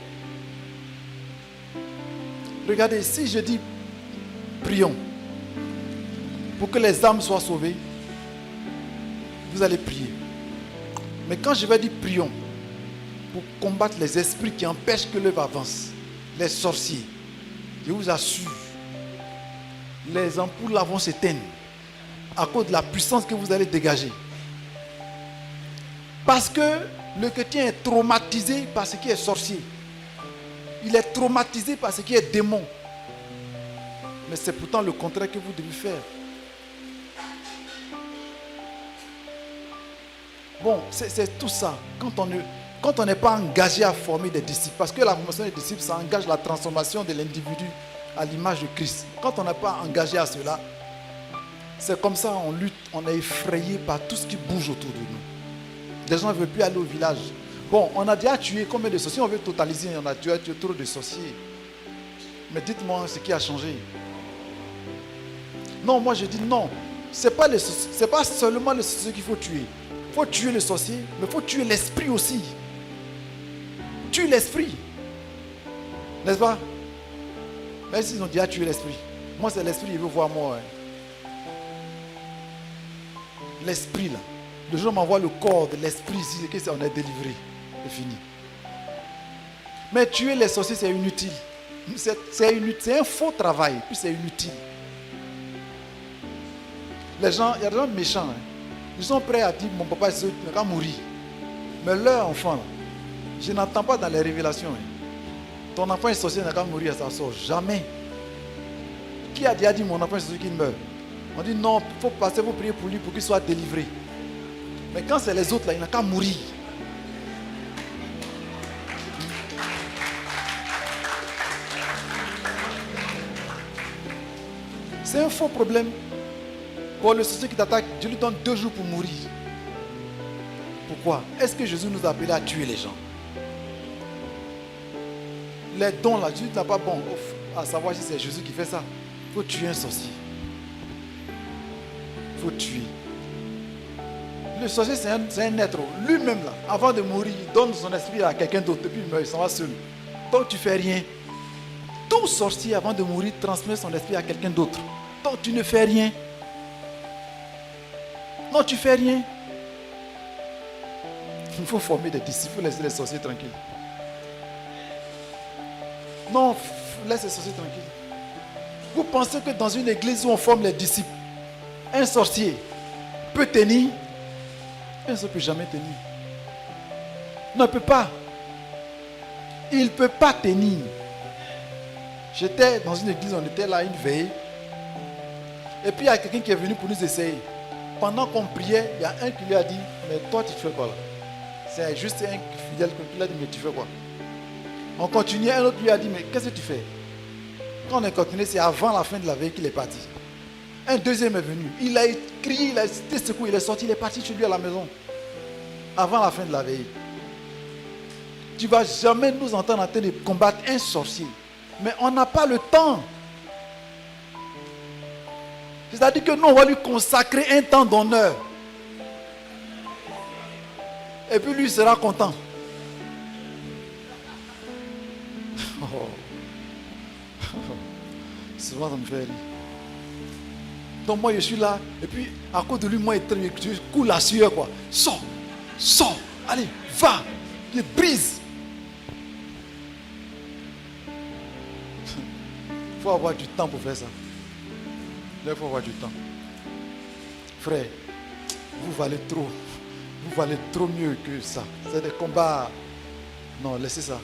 Regardez, si je dis prions pour que les âmes soient sauvées, vous allez prier. Mais quand je vais dire prions pour combattre les esprits qui empêchent que l'œuvre avance, les sorciers, je vous assure, les ampoules vont s'éteindre à cause de la puissance que vous allez dégager. Parce que le chrétien est traumatisé par ce qui est sorcier. Il est traumatisé par ce qui est démon. Mais c'est pourtant le contraire que vous devez faire. Bon, c'est tout ça. Quand on n'est pas engagé à former des disciples, parce que la formation des disciples, ça engage la transformation de l'individu à l'image de Christ. Quand on n'est pas engagé à cela, c'est comme ça, on lutte, on est effrayé par tout ce qui bouge autour de nous. Les gens ne veulent plus aller au village. Bon, on a déjà tué combien de sorciers? On veut totaliser, on a tué trop de sorciers. Mais dites-moi ce qui a changé. Non, moi je dis non. C'est pas seulement les sorciers qu'il faut tuer. Il faut tuer le sorcier, mais il faut tuer l'esprit aussi. Tue l'esprit. N'est-ce pas? Même s'ils ont déjà tué l'esprit. Moi c'est l'esprit, il veut voir moi. L'esprit là. Le jour m'envoie le corps de l'esprit ici, on est délivré. C'est fini. Mais tuer les sorciers, c'est inutile. C'est un faux travail, puis c'est inutile. Les gens, il y a des gens méchants. Hein. Ils sont prêts à dire, mon papa il va mourir. Mais leur enfant, là, je n'entends pas dans les révélations. Hein. Ton enfant est sorcier, il n'a qu'à mourir, ça sort. Jamais. Qui a déjà dit, mon enfant est sorcier qu'il meurt? On dit non, il faut passer, il faut prier pour lui pour qu'il soit délivré. Mais quand c'est les autres là, il n'a qu'à mourir. C'est un faux problème. Pour le sorcier qui t'attaque, Dieu lui donne 2 jours pour mourir. Pourquoi? Est-ce que Jésus nous a appelé à tuer les gens? Les dons là, Dieu n'a pas bon à savoir si c'est Jésus qui fait ça. Il faut tuer un sorcier. Il faut tuer. Le sorcier, c'est un être. Lui-même, là, avant de mourir, il donne son esprit à quelqu'un d'autre. Et puis il meurt, il s'en va seul. Donc tu ne fais rien. Tout sorcier, avant de mourir, transmet son esprit à quelqu'un d'autre. Donc tu ne fais rien. Non, tu ne fais rien. Il faut former des disciples. Il faut laisser les sorciers tranquilles. Non, laisse les sorciers tranquilles. Vous pensez que dans une église où on forme les disciples, un sorcier peut tenir? Un sorcier ne peut jamais tenir. Non, il ne peut pas. Il ne peut pas tenir. J'étais dans une église, on était là, une veille. Et puis il y a quelqu'un qui est venu pour nous essayer. Pendant qu'on priait, il y a un qui lui a dit, mais toi tu fais quoi là? C'est juste un fidèle qui lui a dit, mais tu fais quoi? On continuait, un autre lui a dit, mais qu'est-ce que tu fais? Quand on a continué, c'est avant la fin de la veille qu'il est parti. Un deuxième est venu. Il a crié, il a été secoué, il est sorti, il est parti chez lui à la maison. Avant la fin de la veille. Tu ne vas jamais nous entendre en train de combattre un sorcier. Mais on n'a pas le temps. C'est-à-dire que nous, on va lui consacrer un temps d'honneur. Et puis lui sera content. Souvent ça me fait rire. Donc moi je suis là, et puis à cause de lui, moi je coule la sueur quoi. Sors, allez, va, il brise. Il faut avoir du temps pour faire ça. Il faut avoir du temps. Frère, vous valez trop mieux que ça. C'est des combats. Non, laissez ça.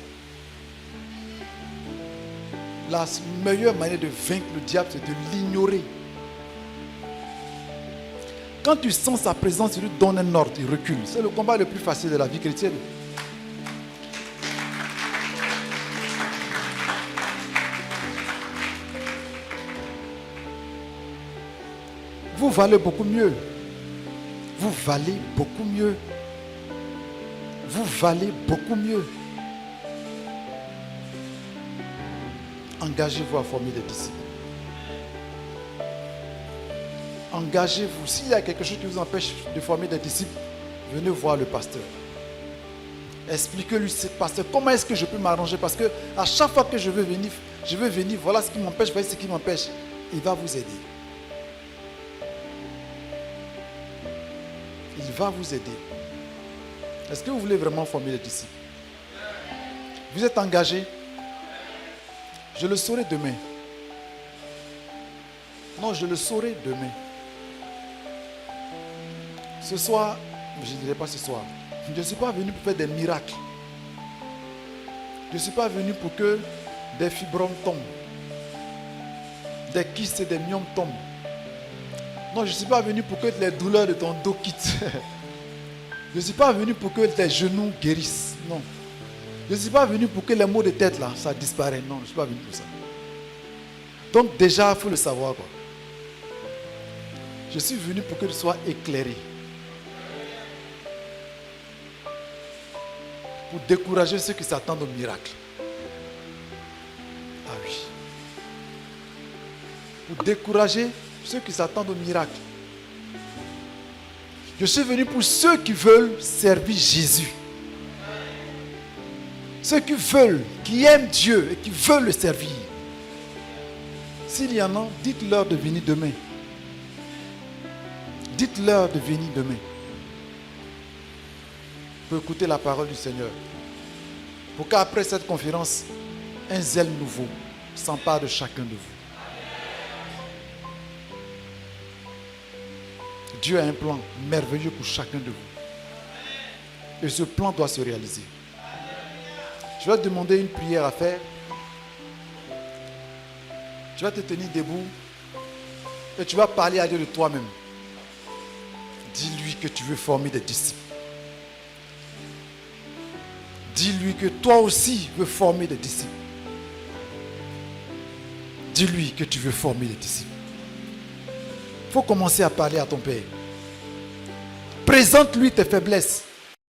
La meilleure manière de vaincre le diable, c'est de l'ignorer. Quand tu sens sa présence, tu lui donnes un ordre, il recule. C'est le combat le plus facile de la vie chrétienne. Vous valez beaucoup mieux. Vous valez beaucoup mieux. Vous valez beaucoup mieux. Engagez-vous à former des disciples. Engagez-vous. S'il y a quelque chose qui vous empêche de former des disciples, venez voir le pasteur. Expliquez-lui, pasteur, comment est-ce que je peux m'arranger? Parce que à chaque fois que je veux venir, voilà ce qui m'empêche, voyez ce qui m'empêche. Il va vous aider. Il va vous aider. Est-ce que vous voulez vraiment former des disciples? Vous êtes engagé? Je le saurai demain. Non, je le saurai demain. Ce soir, je ne dirai pas ce soir. Je ne suis pas venu pour faire des miracles. Je ne suis pas venu pour que des fibromes tombent. Des kystes et des myomes tombent. Non, je ne suis pas venu pour que les douleurs de ton dos quittent. Je ne suis pas venu pour que tes genoux guérissent. Non. Je ne suis pas venu pour que les maux de tête là, ça disparaisse. Non, je ne suis pas venu pour ça. Donc déjà, il faut le savoir quoi. Je suis venu pour que tu sois éclairé. Pour décourager ceux qui s'attendent au miracle. Ah oui. Pour décourager ceux qui s'attendent au miracle. Je suis venu pour ceux qui veulent servir Jésus. Ceux qui veulent, qui aiment Dieu et qui veulent le servir. S'il y en a, dites-leur de venir demain. Dites-leur de venir demain. Pour écouter la parole du Seigneur. Pour qu'après cette conférence, un zèle nouveau s'empare de chacun de vous. Dieu a un plan merveilleux pour chacun de vous. Et ce plan doit se réaliser. Je vais te demander une prière à faire. Tu vas te tenir debout. Et tu vas parler à Dieu de toi-même. Dis-lui que tu veux former des disciples. Dis-lui que toi aussi veux former des disciples. Dis-lui que tu veux former des disciples. Il faut commencer à parler à ton Père. Présente-lui tes faiblesses.